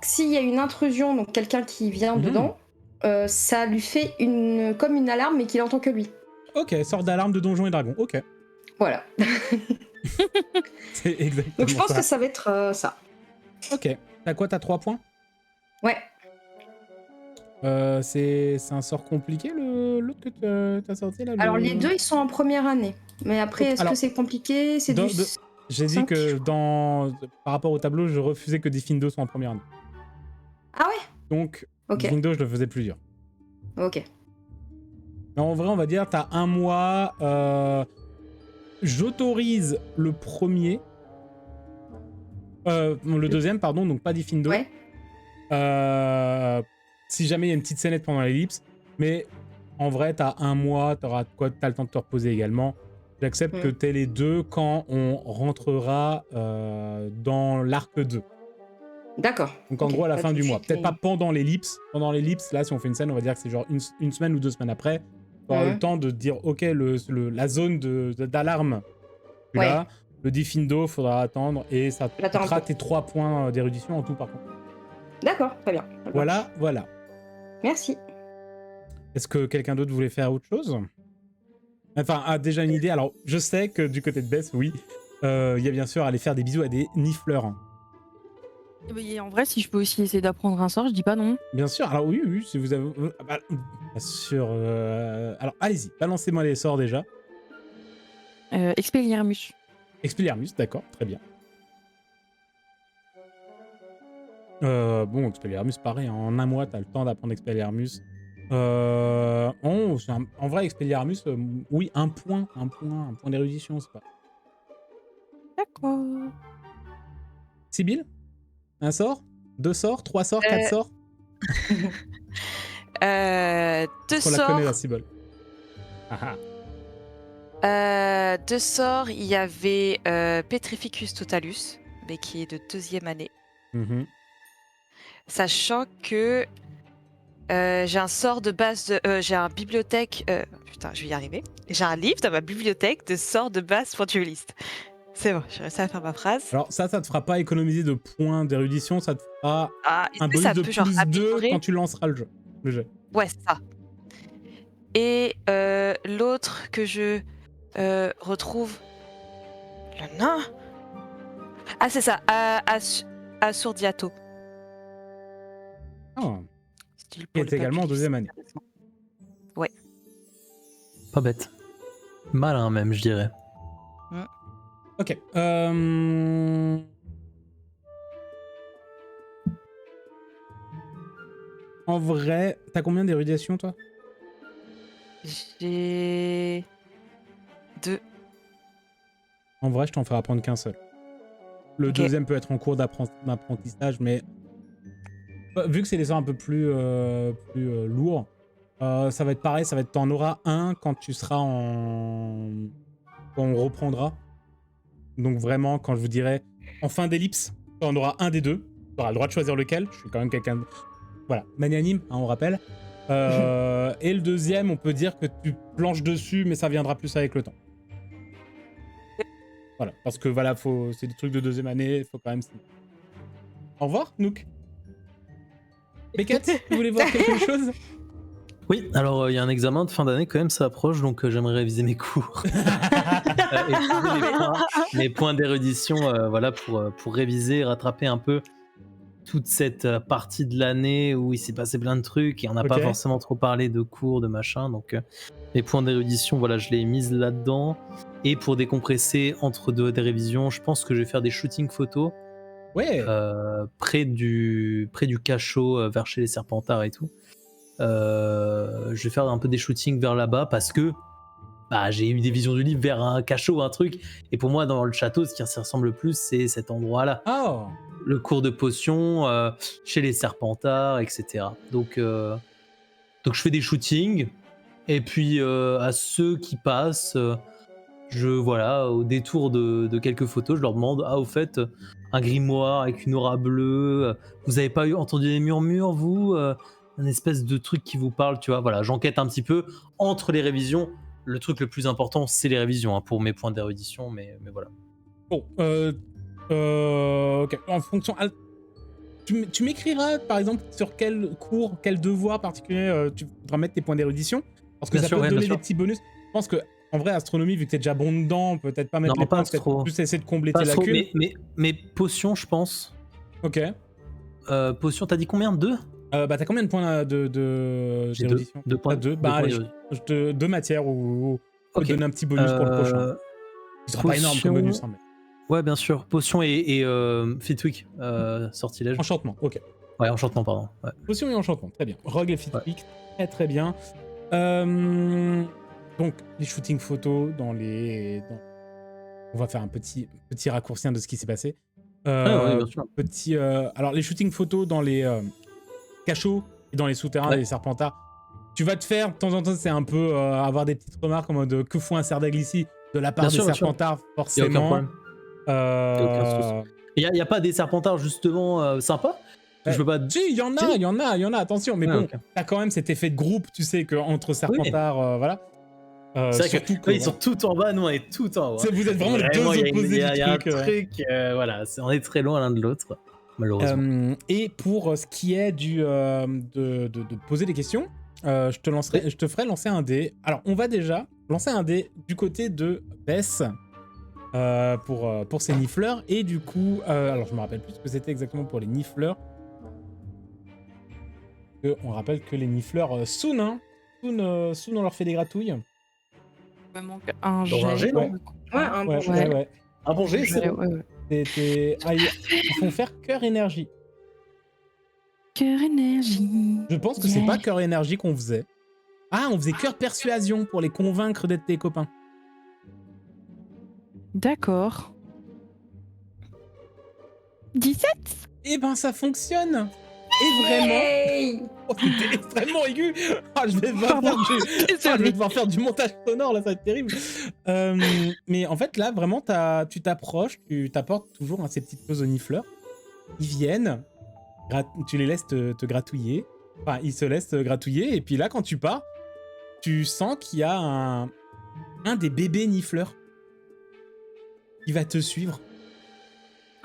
s'il y a une intrusion, donc quelqu'un qui vient dedans, ça lui fait comme une alarme, mais qu'il entend que lui. Ok, sort d'alarme de Donjons et Dragons, ok. Voilà. C'est exactement Donc je pense ça. que ça va être ça. Ok. T'as quoi, t'as 3 points? Ouais. C'est un sort compliqué, l'autre que t'as sorti là? Alors les deux, ils sont en première année. Mais après, est-ce Alors, que c'est compliqué? C'est dans- du... de- J'ai dit 5, que par rapport au tableau, je refusais que Diffindo soit en première année. Ah ouais? Donc, Ok. Diffindo, je le faisais plus dur. Ok. Mais en vrai, on va dire, t'as 1 mois. J'autorise le premier. Le deuxième, pardon, donc pas Diffindo. Ouais. Si jamais il y a une petite scénette pendant l'ellipse, Mais en vrai, t'as un mois, t'as le temps de te reposer également. J'accepte que t'aies les deux quand on rentrera dans l'arc 2. D'accord. Donc en gros à la fin du mois. Peut-être pas pendant l'ellipse. Pendant l'ellipse, là, si on fait une scène, on va dire que c'est genre une semaine ou 2 semaines après. Tu auras le temps de dire, ok, la zone d'alarme, là, le Diffindo, faudra attendre et ça te coûtera tes 3 points d'érudition en tout par contre. D'accord, très bien. Voilà. Merci. Est-ce que quelqu'un d'autre voulait faire autre chose? Enfin, a déjà une idée. Alors, je sais que du côté de Bess, oui, il y a bien sûr aller faire des bisous à des nifleurs. Et en vrai, si je peux aussi essayer d'apprendre un sort, je dis pas non. Bien sûr, alors oui, si vous avez... bien sûr, alors allez-y, balancez-moi les sorts déjà. Expelliarmus. Expelliarmus, d'accord, très bien. Bon, Expelliarmus, pareil, en un mois, t'as le temps d'apprendre Expelliarmus. En vrai, Expelliarmus, oui, un point d'érudition, c'est pas... D'accord. Sibylle, un sort? 2 sorts? 3 sorts? 4 sorts? 2 On la sorts. connaît, la Sibylle. 2 sorts, il y avait Petrificus Totalus, mais qui est de 2e année. Sachant que j'ai un sort de base de... j'ai un bibliothèque... putain, je vais y arriver. J'ai un livre dans ma bibliothèque de sorts de base pour dueliste. C'est bon, j'ai réussi à faire ma phrase. Alors ça te fera pas économiser de points d'érudition, ça te fera un bonus de plus 2 quand tu lanceras le jet. Ouais, c'est ça. Et l'autre que je retrouve... Le nain. Ah, c'est ça, Assurdiato. Oh. Qui est également en 2e année. Ouais. Pas bête. Malin même, je dirais. Ok. En vrai, t'as combien d'érudition, toi? J'ai 2. En vrai, je t'en ferai apprendre qu'un seul. Le deuxième peut être en cours d'apprentissage, mais vu que c'est des sorts un peu plus lourds, ça va être pareil, t'en auras un quand tu seras quand on reprendra. Donc vraiment, quand je vous dirai en fin d'ellipse, t'en auras un des deux. Tu auras le droit de choisir lequel. Je suis quand même quelqu'un de... Voilà, magnanime, hein, on rappelle. Et le deuxième, on peut dire que tu planches dessus, mais ça viendra plus avec le temps. Voilà, parce que voilà, c'est des trucs de 2e année, il faut quand même... Au revoir, Nook. Beckett, vous voulez voir quelque chose? Oui, alors il y a un examen de fin d'année quand même, ça approche, donc j'aimerais réviser mes cours. Et mes points d'érudition, voilà, pour réviser et rattraper un peu toute cette partie de l'année où il s'est passé plein de trucs et on n'a pas forcément trop parlé de cours, de machin, donc mes points d'érudition, voilà, je les ai mises là-dedans. Et pour décompresser entre des révisions, je pense que je vais faire des shootings photos. Ouais. Près du cachot, vers chez les Serpentards et tout. Je vais faire un peu des shootings vers là-bas parce que j'ai eu des visions du livre vers un cachot, un truc. Et pour moi, dans le château, ce qui s'y ressemble le plus, c'est cet endroit-là. Oh. Le cours de potions, chez les Serpentards, etc. Donc je fais des shootings. Et puis à ceux qui passent, au détour de quelques photos, je leur demande, au fait, un grimoire avec une aura bleue, vous avez pas entendu des murmures, vous, un espèce de truc qui vous parle, tu vois, voilà, j'enquête un petit peu entre les révisions. Le truc le plus important, c'est les révisions, hein, pour mes points d'érudition, mais voilà. Bon, ok, en fonction... Tu m'écriras, par exemple, sur quel cours, quel devoir particulier tu voudras mettre tes points d'érudition, parce que ça peut te donner des petits bonus. Je pense que, en vrai, astronomie, vu que t'es déjà bon dedans, peut-être pas mettre les points, peut-être plus essayer de combler tes lacunes. Mais potions, je pense. Ok. Potions, t'as dit combien? 2? T'as combien de points d'érudition? 2 points. 2. Bah allez, je te 2 matières ou te donner un petit bonus pour le prochain. Ce sera pas énorme comme bonus, hein, mais... Ouais, bien sûr. Potion et Fitwick, sortilège. Enchantement, ok. Ouais, enchantement, pardon. Ouais. Potion et enchantement, très bien. Rogue et Fitwick, très très bien. Donc, les shootings photos on va faire un petit raccourci de ce qui s'est passé. Ouais, bien sûr. Alors, les shootings photos dans les cachots et dans les souterrains des Serpentards, tu vas te faire, de temps en temps, c'est un peu avoir des petites remarques en mode que fout un Serdaglissi de la part des Serpentards, forcément. Il n'y a aucun problème. Il n'y a pas des Serpentards justement sympas? Je peux pas... Si, il y en a, attention. Mais bon, t'as quand même cet effet de groupe, tu sais, qu'entre Serpentards, voilà. C'est vrai qu'ils sont tout en bas, nous on est tout en haut. Vous êtes vraiment les deux opposés du truc. Il y a un truc, voilà, on est très loin l'un de l'autre, malheureusement. Et pour ce qui est de poser des questions, je te ferai lancer un dé. Alors, on va déjà lancer un dé du côté de Bess pour ces nifleurs. Et du coup, alors je me rappelle plus ce que c'était exactement pour les nifleurs. On rappelle que les nifleurs Soon, on leur fait des gratouilles. Il me manque un jet. Ouais, un bon jet. Ouais. Un bon jet, c'est bon. Ils font faire cœur énergie. Cœur énergie. Je pense que c'est pas cœur énergie qu'on faisait. Ah, on faisait cœur persuasion pour les convaincre d'être tes copains. D'accord. 17. Eh ben, ça fonctionne. Et vraiment... Oh, c'était extrêmement aigu. Ah, je vais devoir faire du montage sonore, là, ça va être terrible. Mais en fait, là, vraiment, tu t'approches, tu t'apportes toujours ces petites choses aux nifleurs. Ils viennent, tu les laisses te gratouiller. Enfin, ils se laissent te gratouiller. Et puis là, quand tu pars, tu sens qu'il y a un des bébés nifleurs qui va te suivre.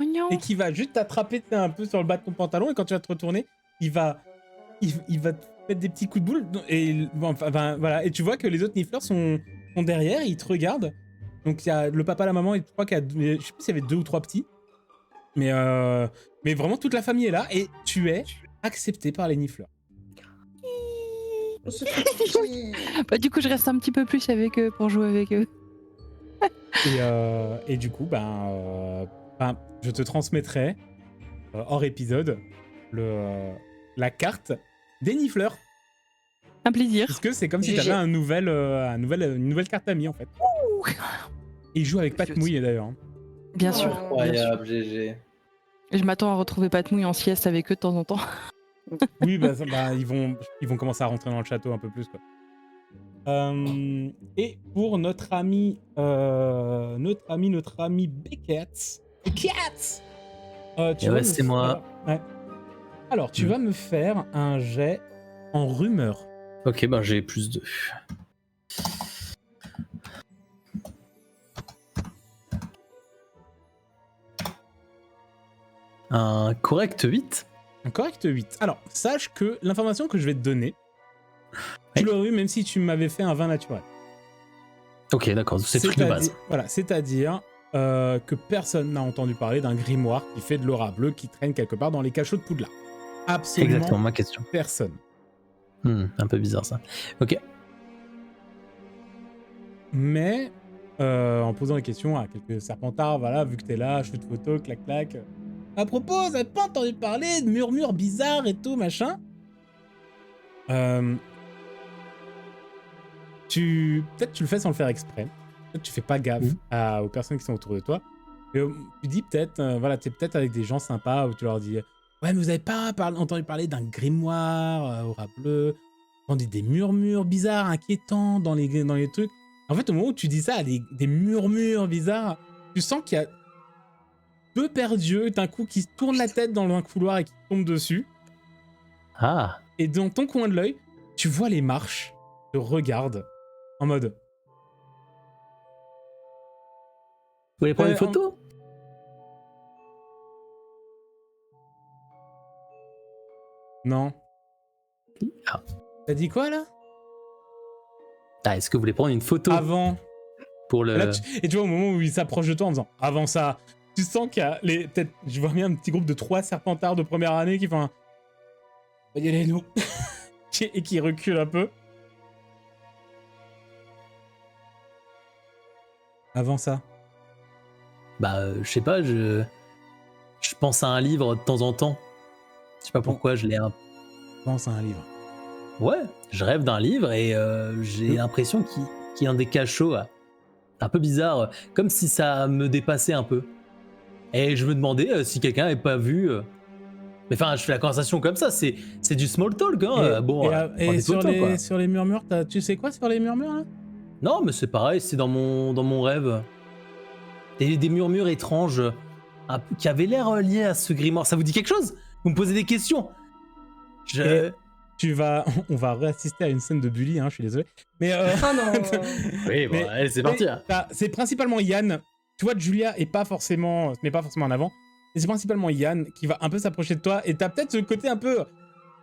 Oh non. Et qui va juste t'attraper un peu sur le bas de ton pantalon. Et quand tu vas te retourner, il va te mettre des petits coups de boule. Et, voilà. Et tu vois que les autres nifleurs sont derrière, ils te regardent. Donc il y a le papa, la maman, et je crois qu'il y a, je sais plus s'il y avait 2 ou 3 petits. Mais vraiment, toute la famille est là. Et tu es accepté par les nifleurs. Bah, du coup, je reste un petit peu plus avec eux pour jouer avec eux. Et du coup, je te transmettrai hors épisode la carte des nifleurs. Un plaisir. Parce que c'est comme si tu avais une nouvelle carte amie en fait. Et il joue avec Pat Mouille d'ailleurs. Hein. Bien sûr. Incroyable, GG. Je m'attends à retrouver Pat Mouille en sieste avec eux de temps en temps. Oui, ils vont commencer à rentrer dans le château un peu plus quoi. Et pour notre ami Beckett. C'est moi. Ouais. Alors, tu vas me faire un jet en rumeur. Ok, j'ai plus 2. Un correct 8. Un correct 8. Alors, sache que l'information que je vais te donner, tu l'aurais eu même si tu m'avais fait un 20 naturel. Ok, d'accord, c'est le truc de base. Voilà, c'est-à-dire que personne n'a entendu parler d'un grimoire qui fait de l'aura bleue qui traîne quelque part dans les cachots de Poudlard. Absolument. Exactement ma question. Personne. Un peu bizarre ça. Ok. Mais en posant des questions à quelques serpentards, voilà, vu que t'es là, shoot photo, clac clac. À propos, vous avez pas entendu parler de murmures bizarres et tout, machin? Peut-être tu le fais sans le faire exprès. Peut-être tu fais pas gaffe aux personnes qui sont autour de toi. Et tu dis peut-être, t'es peut-être avec des gens sympas où tu leur dis ouais, mais vous avez pas entendu parler d'un grimoire aura bleu, entendu des murmures bizarres, inquiétants dans les trucs. En fait, au moment où tu dis ça, des murmures bizarres, tu sens qu'il y a 2 paires d'yeux d'un coup qui se tournent la tête dans un couloir et qui tombent dessus. Ah. Et dans ton coin de l'œil, tu vois les marches te regardent en mode. Vous voulez prendre une photo? Non. Ah. T'as dit quoi là? Est-ce que vous voulez prendre une photo? Avant. Pour le... Là, et tu vois au moment où il s'approche de toi en disant avant ça, tu sens qu'il y a peut-être, je vois bien un petit groupe de 3 serpentards de première année qui font un... Voyez-les-nous. Et qui reculent un peu. Avant ça. Je sais pas, je pense à un livre de temps en temps. Je sais pas pourquoi je l'ai un... Pense à un livre. Ouais, je rêve d'un livre et j'ai l'impression qu'il y a un des cachots un peu bizarre, comme si ça me dépassait un peu. Et je me demandais si quelqu'un n'avait pas vu Mais enfin, je fais la conversation comme ça, c'est du small talk, hein. Et sur les murmures, tu sais quoi sur les murmures là? Non, mais c'est pareil, c'est dans mon rêve. Des murmures étranges qui avaient l'air liés à ce grimoire. Ça vous dit quelque chose? Vous me posez des questions. On va réassister à une scène de bully, hein, je suis désolé. Mais Oh non. Oui, bon, allez, c'est parti. C'est principalement Yann. Tu vois, Julia se met pas forcément en avant. Et c'est principalement Yann qui va un peu s'approcher de toi. Et t'as peut-être ce côté un peu...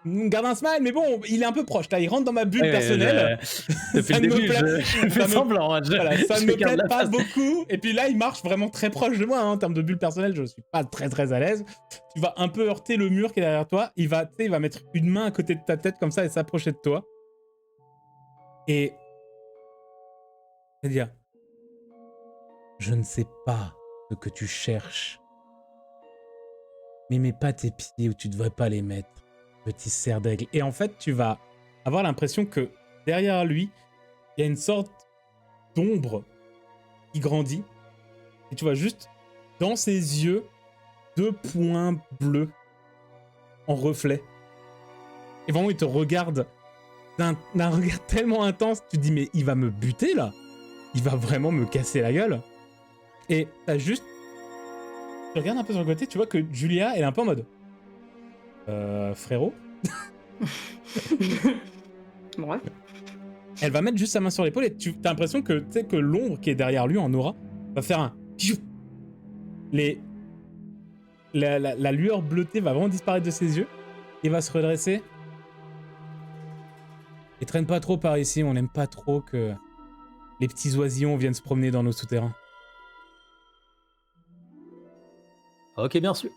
Garde un smile, mais bon, il est un peu proche. Il rentre dans ma bulle personnelle. Depuis le début, je fais semblant. Ça ne me plaît pas beaucoup. Et puis là, il marche vraiment très proche de moi. Hein. En termes de bulle personnelle, je suis pas très très à l'aise. Tu vas un peu heurter le mur qui est derrière toi. Il va mettre une main à côté de ta tête comme ça et s'approcher de toi. Et... C'est-à-dire... Je ne sais pas ce que tu cherches. Mais mets pas tes pieds où tu devrais pas les mettre. Petit cerf d'aigle. Et en fait, tu vas avoir l'impression que derrière lui, il y a une sorte d'ombre qui grandit. Et tu vois juste dans ses yeux 2 points bleus en reflet. Et vraiment, il te regarde d'un regard tellement intense. Tu te dis, mais il va me buter là. Il va vraiment me casser la gueule. Et t'as juste... Tu regardes un peu sur le côté, tu vois que Julia, elle est un peu en mode... frérot. Ouais. Elle va mettre juste sa main sur l'épaule et tu as l'impression que, tu sais, que l'ombre qui est derrière lui en aura va faire un... La lueur bleutée va vraiment disparaître de ses yeux et va se redresser. Et traîne pas trop par ici, on n'aime pas trop que les petits oisillons viennent se promener dans nos souterrains. Ok, bien sûr.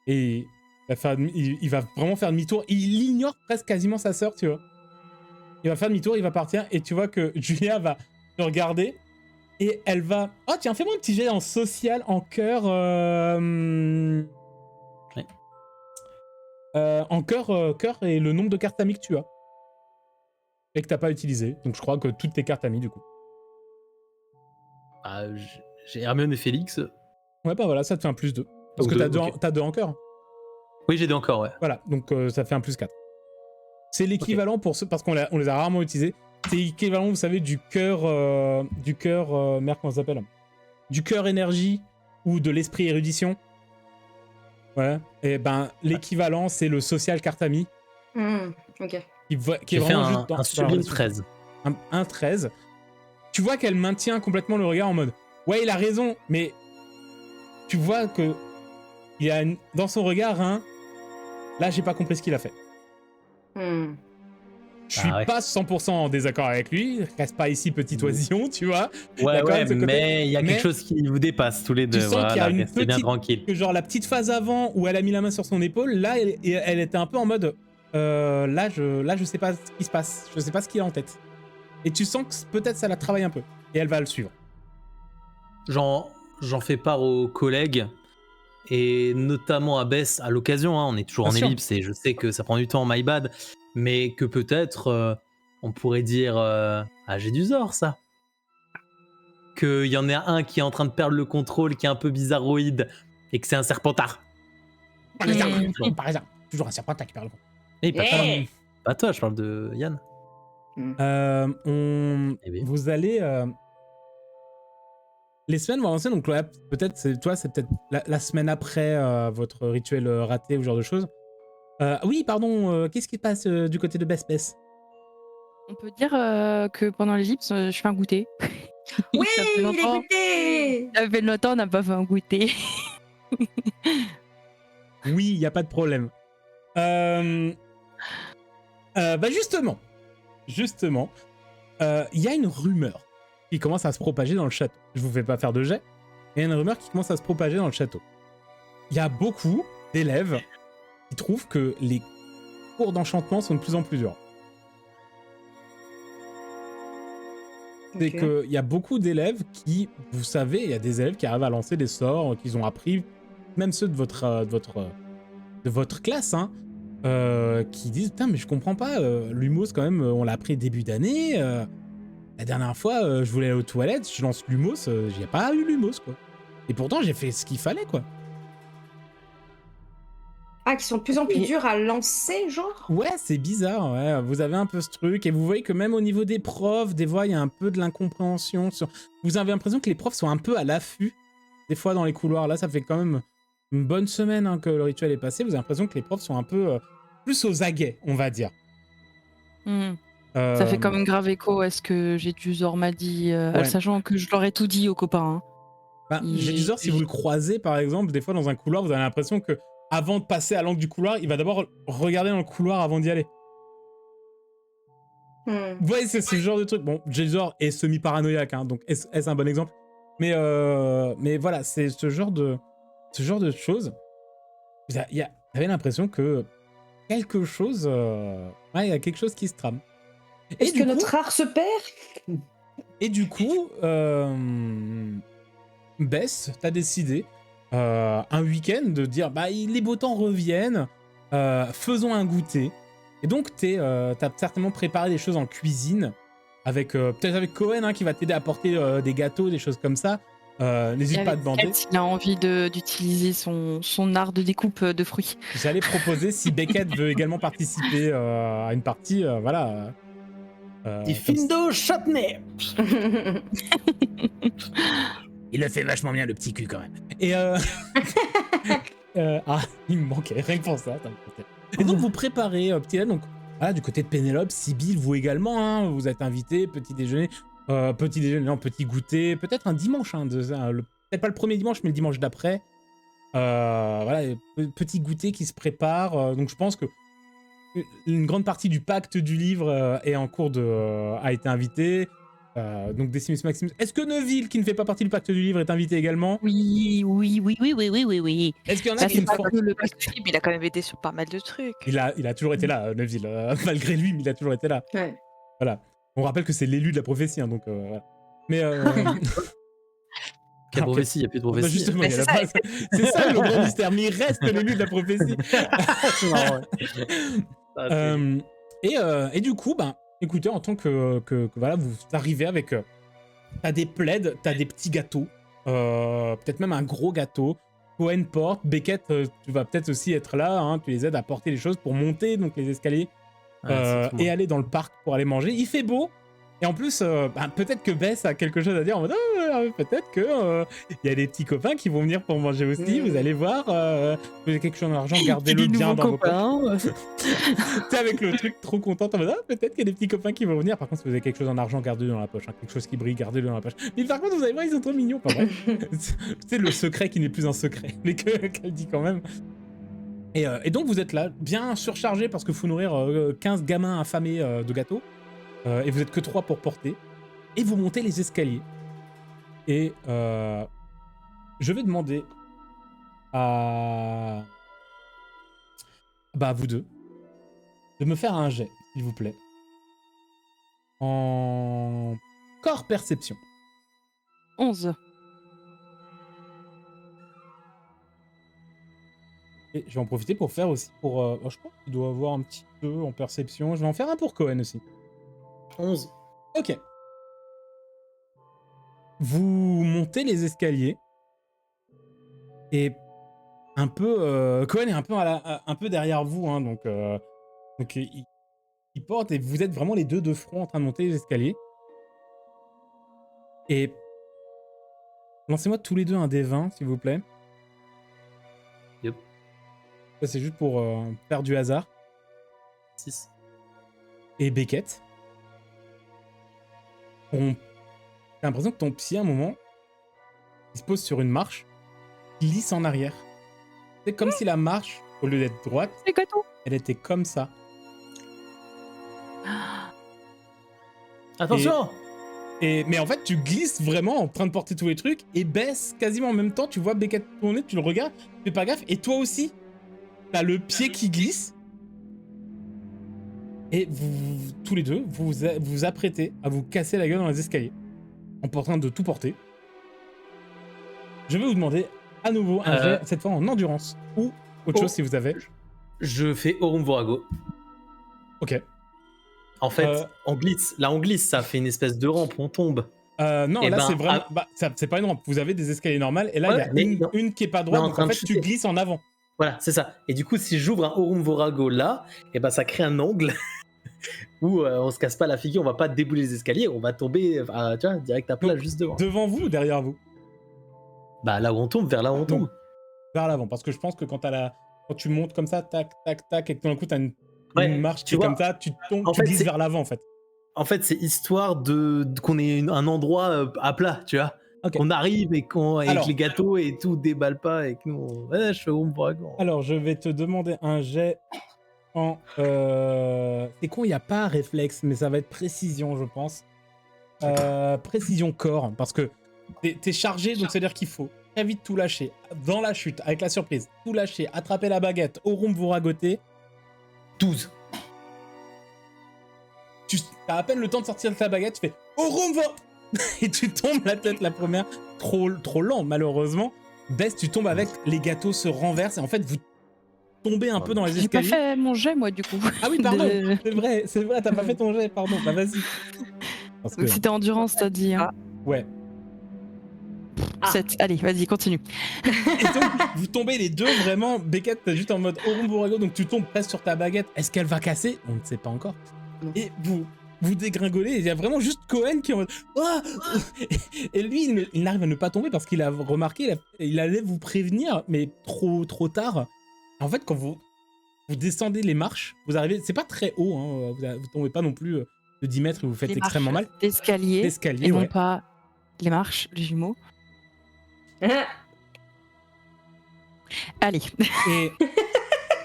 Et il va vraiment faire demi-tour. Il ignore presque quasiment sa sœur, tu vois. Il va faire demi-tour, il va partir, et tu vois que Julia va te regarder, et elle va... Oh tiens, fais-moi un petit jet en social, en cœur... Ouais. En cœur et le nombre de cartes amies que tu as. Et que t'as pas utilisé. Donc je crois que toutes tes cartes amies, du coup. Ah, j'ai Hermione et Félix. Ouais, bah voilà, ça te fait un plus 2. Parce que t'as 2 en cœur. Oui, j'ai 2 encore, ouais. Voilà, donc ça fait un plus 4. C'est l'équivalent pour ceux, parce qu'on les a rarement utilisés. C'est l'équivalent, vous savez, du cœur, merde, comment ça s'appelle ? Du cœur énergie ou de l'esprit érudition. Ouais. Et ben, l'équivalent, c'est le social carte amie. Ok. Qui est vraiment juste un sublime 13. Un 13. Tu vois qu'elle maintient complètement le regard en mode ouais, il a raison, mais tu vois que il y a dans son regard là, j'ai pas compris ce qu'il a fait. Je suis pas 100% en désaccord avec lui. Reste pas ici, petit oisillon, tu vois. Ouais, mais il y a quelque chose qui vous dépasse tous les deux. Tu sens qu'il y a une petite... bien tranquille. Genre la petite phase avant où elle a mis la main sur son épaule, là, elle était un peu en mode... là, je sais pas ce qui se passe. Je sais pas ce qu'il a en tête. Et tu sens que peut-être ça la travaille un peu. Et elle va le suivre. J'en fais part aux collègues. Et notamment à Bess à l'occasion. On est toujours en ellipse et je sais que ça prend du temps, my bad. Mais que peut-être, on pourrait dire j'ai du zor, ça. Qu'il y en a un qui est en train de perdre le contrôle, qui est un peu bizarroïde, et que c'est un serpentard. Par exemple, toujours un serpentard qui perd le contrôle. Pas toi, je parle de Yann. Vous allez... Les semaines vont avancer, donc là, peut-être, c'est peut-être la semaine après votre rituel raté ou ce genre de choses. Oui, pardon, qu'est-ce qui se passe du côté de Bess? On peut dire que pendant l'ellipse, je fais un goûter. Oui, il est goûté. Ça fait longtemps, on n'a pas fait un goûter. Oui, il n'y a pas de problème. Bah justement, il y a une rumeur qui commence à se propager dans le château. Je vous fais pas faire de jet. Il y a une rumeur qui commence à se propager dans le château. Il y a beaucoup d'élèves qui trouvent que les cours d'enchantement sont de plus en plus durs. C'est qu'il y a beaucoup d'élèves qui, vous savez, il y a des élèves qui arrivent à lancer des sorts qu'ils ont appris, même ceux de votre classe, qui disent putain mais je comprends pas, l'humos quand même, on l'a appris début d'année. La dernière fois, je voulais aller aux toilettes, je lance l'humos, j'ai pas eu l'humos quoi. Et pourtant j'ai fait ce qu'il fallait quoi. Ah, qui sont de plus en plus durs à lancer, genre? Ouais, c'est bizarre, ouais. Vous avez un peu ce truc, et vous voyez que même au niveau des profs, des fois, il y a un peu de l'incompréhension. Vous avez l'impression que les profs sont un peu à l'affût, des fois, dans les couloirs. Là, ça fait quand même une bonne semaine hein, que le rituel est passé. Vous avez l'impression que les profs sont un peu plus aux aguets, on va dire. Ça fait comme grave écho à ce que Jedusor m'a dit, sachant que je leur ai tout dit aux copains. Bah, Jedusor, si vous le croisez, par exemple, des fois, dans un couloir, vous avez l'impression que avant de passer à l'angle du couloir, il va d'abord regarder dans le couloir avant d'y aller. Vous voyez, c'est ce genre de truc. Bon, Jedusor est semi-paranoïaque, hein, donc est-ce un bon exemple? Mais voilà, c'est ce genre de choses. Vous avez l'impression que quelque chose... il y a quelque chose qui se trame. Est-ce que notre art se perd? Et du coup, Bess, t'as décidé un week-end de dire les beaux temps reviennent, faisons un goûter. Et donc t'as certainement préparé des choses en cuisine avec peut-être avec Cohen hein, qui va t'aider à porter des gâteaux, des choses comme ça. N'hésite pas à demander. Il a envie d'utiliser son art de découpe de fruits. J'allais proposer si Beckett veut également participer à une partie, voilà. Des Findo Chutney. Il le fait vachement bien le petit cul quand même. Et il me manquait rien que pour ça. Et donc vous préparez petit donc voilà du côté de Pénélope, Sibylle, vous également, hein, vous êtes invités, petit déjeuner, petit goûter, peut-être un dimanche, hein, peut-être pas le premier dimanche, mais le dimanche d'après. Voilà, petit goûter qui se prépare. Donc je pense que une grande partie du pacte du livre est en cours a été invité. Donc Decimus Maximus. Est-ce que Neville, qui ne fait pas partie du pacte du livre, est invité également? Oui. Est-ce qu'il y en a qui ne font... Le pacte du livre, il a quand même été sur pas mal de trucs. Il a toujours été là, Neville. Malgré lui, mais il a toujours été là. Ouais. Voilà. On rappelle que c'est l'élu de la prophétie, hein, donc voilà. Mais... Quelle prophétie? Il n'y a plus de prophétie. Justement, c'est ça le grand mystère, mais il reste l'élu de la prophétie. Et du coup, écoutez, en tant que voilà, vous arrivez avec... t'as des plaids, t'as des petits gâteaux, peut-être même un gros gâteau. Cohen porte, Beckett, tu vas peut-être aussi être là, hein, tu les aides à porter les choses pour monter donc les escaliers et aller dans le parc pour aller manger. Il fait beau. Et en plus, peut-être que Bess a quelque chose à dire en mode peut-être que y a des petits copains qui vont venir pour manger aussi, vous allez voir. Vous avez quelque chose en argent, gardez-le bien dans vos poches. T'es avec le truc trop content en mode peut-être qu'il y a des petits copains qui vont venir. Par contre, si vous avez quelque chose en argent, gardez-le dans la poche. Hein. Quelque chose qui brille, gardez-le dans la poche. Mais par contre, vous allez voir, ils sont trop mignons. Pas vrai. C'est le secret qui n'est plus un secret, mais qu'elle dit quand même. Et donc, vous êtes là, bien surchargé parce qu'il faut nourrir 15 gamins affamés de gâteaux. Et vous êtes que 3 pour porter. Et vous montez les escaliers. Et je vais demander à vous deux de me faire un jet, s'il vous plaît. En corps perception. 11. Et je vais en profiter pour faire aussi pour... je crois qu'il doit avoir un petit peu en perception. Je vais en faire un pour Cohen aussi. 11. Ok. Vous montez les escaliers et un peu Cohen est un peu derrière vous, hein, donc il porte et vous êtes vraiment les deux de front en train de monter les escaliers. Et lancez-moi tous les deux un D20, s'il vous plaît. Yep. Ça, c'est juste pour faire du hasard. 6. Et Beckett. T'as l'impression que ton pied, à un moment, il se pose sur une marche, glisse en arrière. C'est comme si la marche, au lieu d'être droite, elle était comme ça. Attention! Mais en fait, tu glisses vraiment en train de porter tous les trucs et baisse quasiment en même temps. Tu vois Beckett tourner, tu le regardes, tu fais pas gaffe. Et toi aussi, t'as le pied qui glisse. Et vous, tous les deux, vous apprêtez à vous casser la gueule dans les escaliers. En train de tout porter. Je vais vous demander à nouveau un jet, cette fois en endurance. Ou autre chose si vous avez. Je fais Aurum Vorago. Ok. En fait, on glisse. Là, on glisse, ça fait une espèce de rampe, on tombe. Non, et là, c'est vraiment... c'est pas une rampe. Vous avez des escaliers normales. Et là, il y a une qui est pas droite. Donc, en fait, tu glisses en avant. Voilà, c'est ça. Et du coup, si j'ouvre un Aurum Vorago là, et ben ça crée un angle où on se casse pas la figure, on va pas débouler les escaliers, on va tomber tu vois, direct à plat Donc, juste devant. Devant vous ou derrière vous? Bah là où on tombe, vers là où on tombe. Donc, vers l'avant, parce que je pense que quand tu montes comme ça, tac, tac, tac, et que tout d'un coup t'as une marche qui est comme ça, tu tombes, tu glisses vers l'avant en fait. En fait, c'est histoire qu'on ait un endroit à plat, tu vois. Okay. On arrive et que les gâteaux et tout déballe pas et que nous, je fais Aurum Vorago. Alors, je vais te demander un jet en... C'est con, il n'y a pas réflexe, mais ça va être précision, je pense. Précision corps, parce que t'es chargé, donc c'est-à-dire qu'il faut très vite tout lâcher. Dans la chute, avec la surprise, tout lâcher, attraper la baguette, Aurum Voragoter. 12. Tu as à peine le temps de sortir de ta baguette, tu fais Aurum Voragoter et tu tombes la tête la première, trop lent malheureusement. Bess, tu tombes avec, les gâteaux se renversent et en fait vous tombez un peu dans les escaliers. J'ai pas fait mon jet moi du coup. Ah oui pardon, c'est vrai, t'as pas fait ton jet, pardon, bah vas-y. Donc c'était endurance t'as dit hein. Ouais. 7, allez vas-y continue. Et donc vous tombez les deux vraiment, Beckett t'es juste en mode Aurum Vorago, donc tu tombes presque sur ta baguette, est-ce qu'elle va casser? On ne sait pas encore. Et vous dégringolez, et il y a vraiment juste Cohen qui est en mode ah et lui il n'arrive à ne pas tomber parce qu'il a remarqué, il allait vous prévenir, mais trop tard. En fait, quand vous descendez les marches, vous arrivez, c'est pas très haut, hein, vous tombez pas non plus de 10 mètres et vous faites extrêmement mal. D'escalier, et non pas les marches, les jumeaux. Allez. Et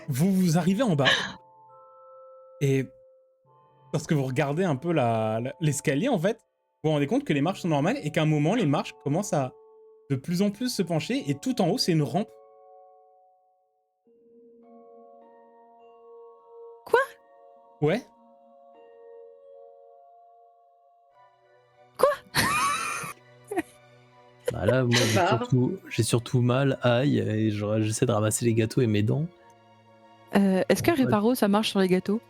vous arrivez en bas, et lorsque vous regardez un peu l'escalier, en fait, vous vous rendez compte que les marches sont normales et qu'à un moment, les marches commencent à de plus en plus se pencher et tout en haut, c'est une rampe. Quoi? Ouais. Quoi? Bah là, moi, j'ai surtout mal, aïe, et j'essaie de ramasser les gâteaux et mes dents. Est-ce qu'un réparo, ça marche sur les gâteaux?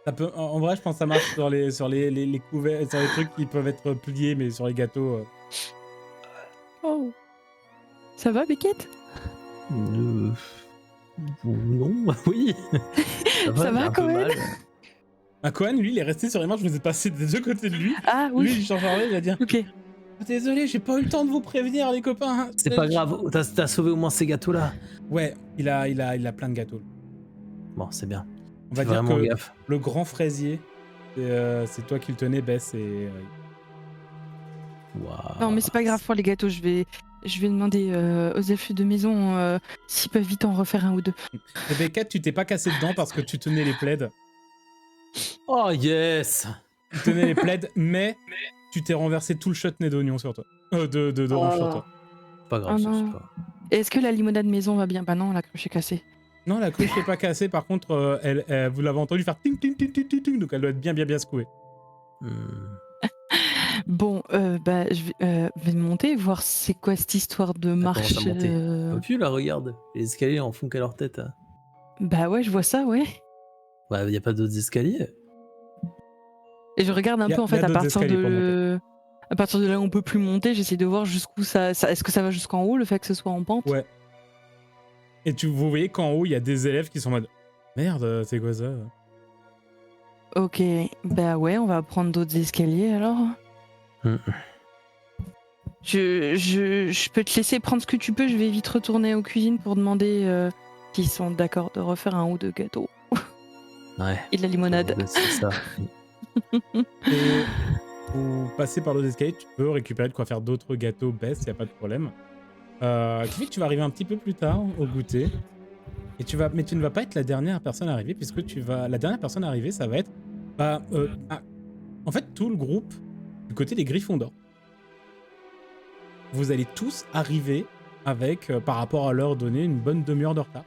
Ça peut, en vrai, je pense que ça marche sur les couverts, sur les trucs qui peuvent être pliés, mais sur les gâteaux... Oh. Ça va, Beckett? Non, oui. Ça va Cohen? Cohen, lui, il est resté sur les marches, vous êtes passé des deux côtés de lui. Ah oui. Lui, il change en il va dire ok. Désolé, j'ai pas eu le temps de vous prévenir, les copains. C'est pas grave, t'as sauvé au moins ces gâteaux-là. Ouais, il a plein de gâteaux. Bon, c'est bien. On va dire que le grand fraisier, c'est toi qui le tenais, Bess, et... Wow. Non, mais c'est pas grave pour les gâteaux, je vais demander aux elfes de maison s'ils peuvent vite en refaire un ou deux. Et Beckett, tu t'es pas cassé dedans parce que tu tenais les plaids. Oh yes. Tu tenais les plaids, mais tu t'es renversé tout le chutney d'oignon sur toi. D'orange sur toi. Pas grave, ça c'est pas... Est-ce que la limonade maison va bien? Bah non, la cruche est cassée. Non, la cruche n'est pas cassée, par contre, vous l'avez entendu faire ting ting ting ting ting ting, donc elle doit être bien secouée. Bon, bah je vais monter, voir c'est quoi cette histoire de marche. Oh, puis là, regarde, les escaliers en font qu'à leur tête. Hein. Bah ouais, je vois ça, ouais. Bah, y a pas d'autres escaliers. Et je regarde un peu en fait à partir de là où on peut plus monter, j'essaie de voir jusqu'où ça est-ce que ça va jusqu'en haut, le fait que ce soit en pente. Ouais. Et vous voyez qu'en haut, il y a des élèves qui sont en mode merde, c'est quoi ça? Ok, bah ouais, on va prendre d'autres escaliers alors. Je peux te laisser prendre ce que tu peux, je vais vite retourner aux cuisines pour demander s'ils sont d'accord de refaire un ou deux gâteaux. Ouais. Et de la limonade. C'est ça. Et vous passez par l'autre escalier, tu peux récupérer de quoi faire d'autres gâteaux Bess, y a pas de problème. Qui fait que tu vas arriver un petit peu plus tard au goûter. Mais tu ne vas pas être la dernière personne arrivée, puisque la dernière personne arrivée, ça va être... en fait, tout le groupe du côté des Griffons d'Or. Vous allez tous arriver avec, par rapport à l'heure donnée, une bonne demi-heure de retard.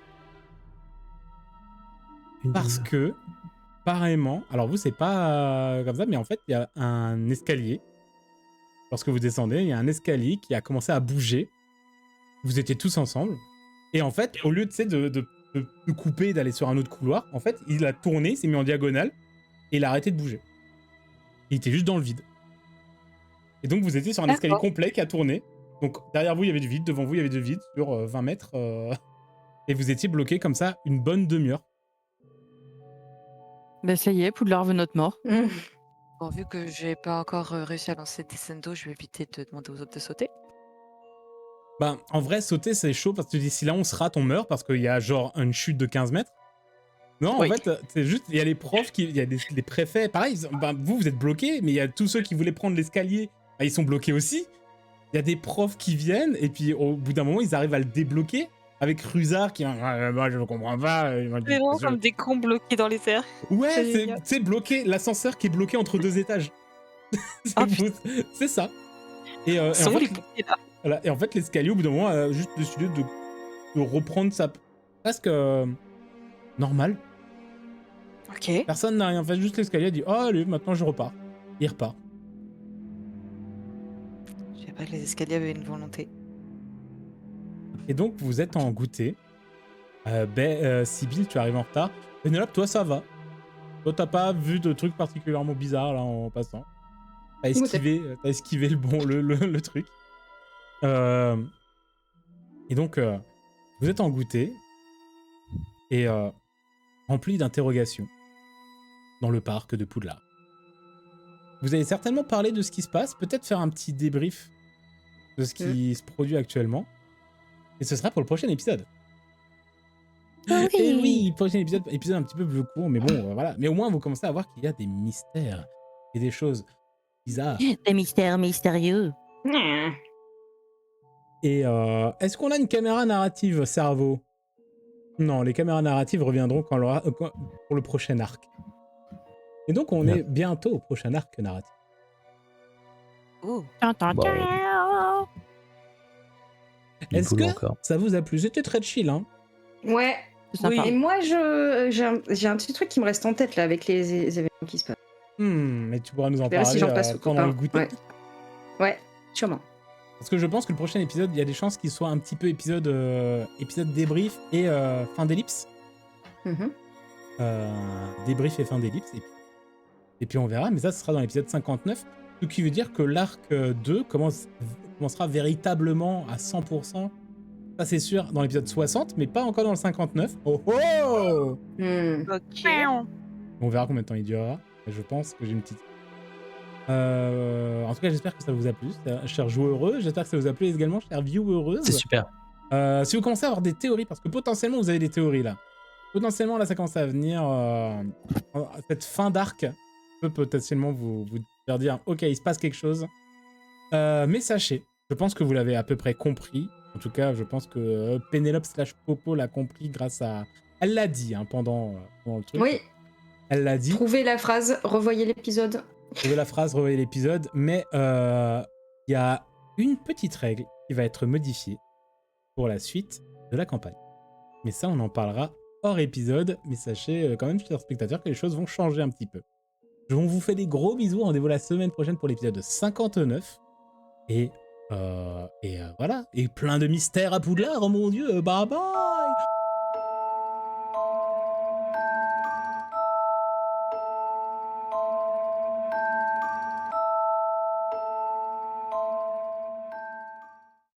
Parce que, pareillement, alors vous, c'est pas comme ça, mais en fait, il y a un escalier. Lorsque vous descendez, il y a un escalier qui a commencé à bouger. Vous étiez tous ensemble. Et en fait, au lieu de couper, d'aller sur un autre couloir, en fait, il a tourné, il s'est mis en diagonale, et il a arrêté de bouger. Il était juste dans le vide. Et donc, vous étiez sur un escalier complet qui a tourné, Donc derrière vous, il y avait du vide, devant vous, il y avait du vide sur 20 mètres. Et vous étiez bloqué comme ça une bonne demi-heure. Bah ça y est, Poudlard veut notre mort. Bon, vu que j'ai pas encore réussi à lancer Descendo, je vais éviter de demander aux autres de sauter. Bah, en vrai, sauter, c'est chaud parce que d'ici là, on se rate, on meurt parce qu'il y a genre une chute de 15 mètres. Non, Oui. en fait, c'est juste, il y a les profs, il y a les préfets, pareil, vous êtes bloqués, mais il y a tous ceux qui voulaient prendre l'escalier, bah, ils sont bloqués aussi. Il y a des profs qui viennent, et puis au bout d'un moment, ils arrivent à le débloquer, avec Rusard qui moi je ne comprends pas. C'est vraiment comme des cons bloqués dans les airs. Ouais, C'est c'est génial. bloqué, l'ascenseur qui est bloqué entre 2 étages. Ah, C'est ça. Et en Sont fait, les pompiers là. voilà, et en fait, l'escalier, au bout d'un moment, a juste décidé de reprendre sa... presque normal. Ok. Personne n'a rien fait, juste l'escalier a dit « Oh, allez, maintenant je repars. » Il repart. Je savais pas que les escaliers avaient une volonté. Et donc, vous êtes en goûter. Sibyl, tu arrives en retard. Pénélope, toi, ça va. Toi, t'as pas vu de trucs particulièrement bizarres, là, en passant. T'as esquivé le truc. Et donc, vous êtes en goûter. Et rempli d'interrogations. Dans le parc de Poudlard. Vous allez certainement parler de ce qui se passe, peut-être faire un petit débrief de ce qui se produit actuellement. Et ce sera pour le prochain épisode. Et oui, prochain épisode un petit peu plus court, mais bon, voilà. Mais au moins, vous commencez à voir qu'il y a des mystères et des choses bizarres. Des mystères mystérieux. Et est-ce qu'on a une caméra narrative, cerveau? Non, les caméras narratives reviendront pour le prochain arc. Et donc, on est bientôt au prochain arc narratif. Oh. Est-ce que ça vous a plu? C'était très chill, hein? Ouais. Oui. Et moi, j'ai un petit truc qui me reste en tête là avec les événements qui se passent. Mais tu pourras nous en Je verrai parler si j'en passe ou pendant pas. le goûter. Ouais, sûrement. Parce que je pense que le prochain épisode, il y a des chances qu'il soit un petit peu épisode débrief et fin d'ellipse. Débrief et fin d'ellipse. Et puis on verra, mais ça, ce sera dans l'épisode 59. Ce qui veut dire que l'arc 2 commencera véritablement à 100%. Ça, c'est sûr, dans l'épisode 60, mais pas encore dans le 59. Oh oh! Ok. On verra combien de temps il durera. Je pense que j'ai une petite... en tout cas, j'espère que ça vous a plu, chers joueurs. J'espère que ça vous a plu également, chers viewers. C'est super. Si vous commencez à avoir des théories, parce que potentiellement, vous avez des théories, là. Potentiellement, là, ça commence à venir... cette fin d'arc peut potentiellement vous faire dire « Ok, il se passe quelque chose. » Mais sachez, je pense que vous l'avez à peu près compris. En tout cas, je pense que Pénélope / Popo l'a compris grâce à... Elle l'a dit pendant le truc. Oui. Elle l'a dit. Trouvez la phrase, revoyez l'épisode. Trouvez la phrase, revoyez l'épisode. Mais il y a une petite règle qui va être modifiée pour la suite de la campagne. Mais ça, on en parlera hors épisode. Mais sachez quand même, chers spectateurs, que les choses vont changer un petit peu. On vous fait des gros bisous. Rendez-vous la semaine prochaine pour l'épisode 59. Et voilà. Et plein de mystères à Poudlard, oh mon dieu. Bye bye.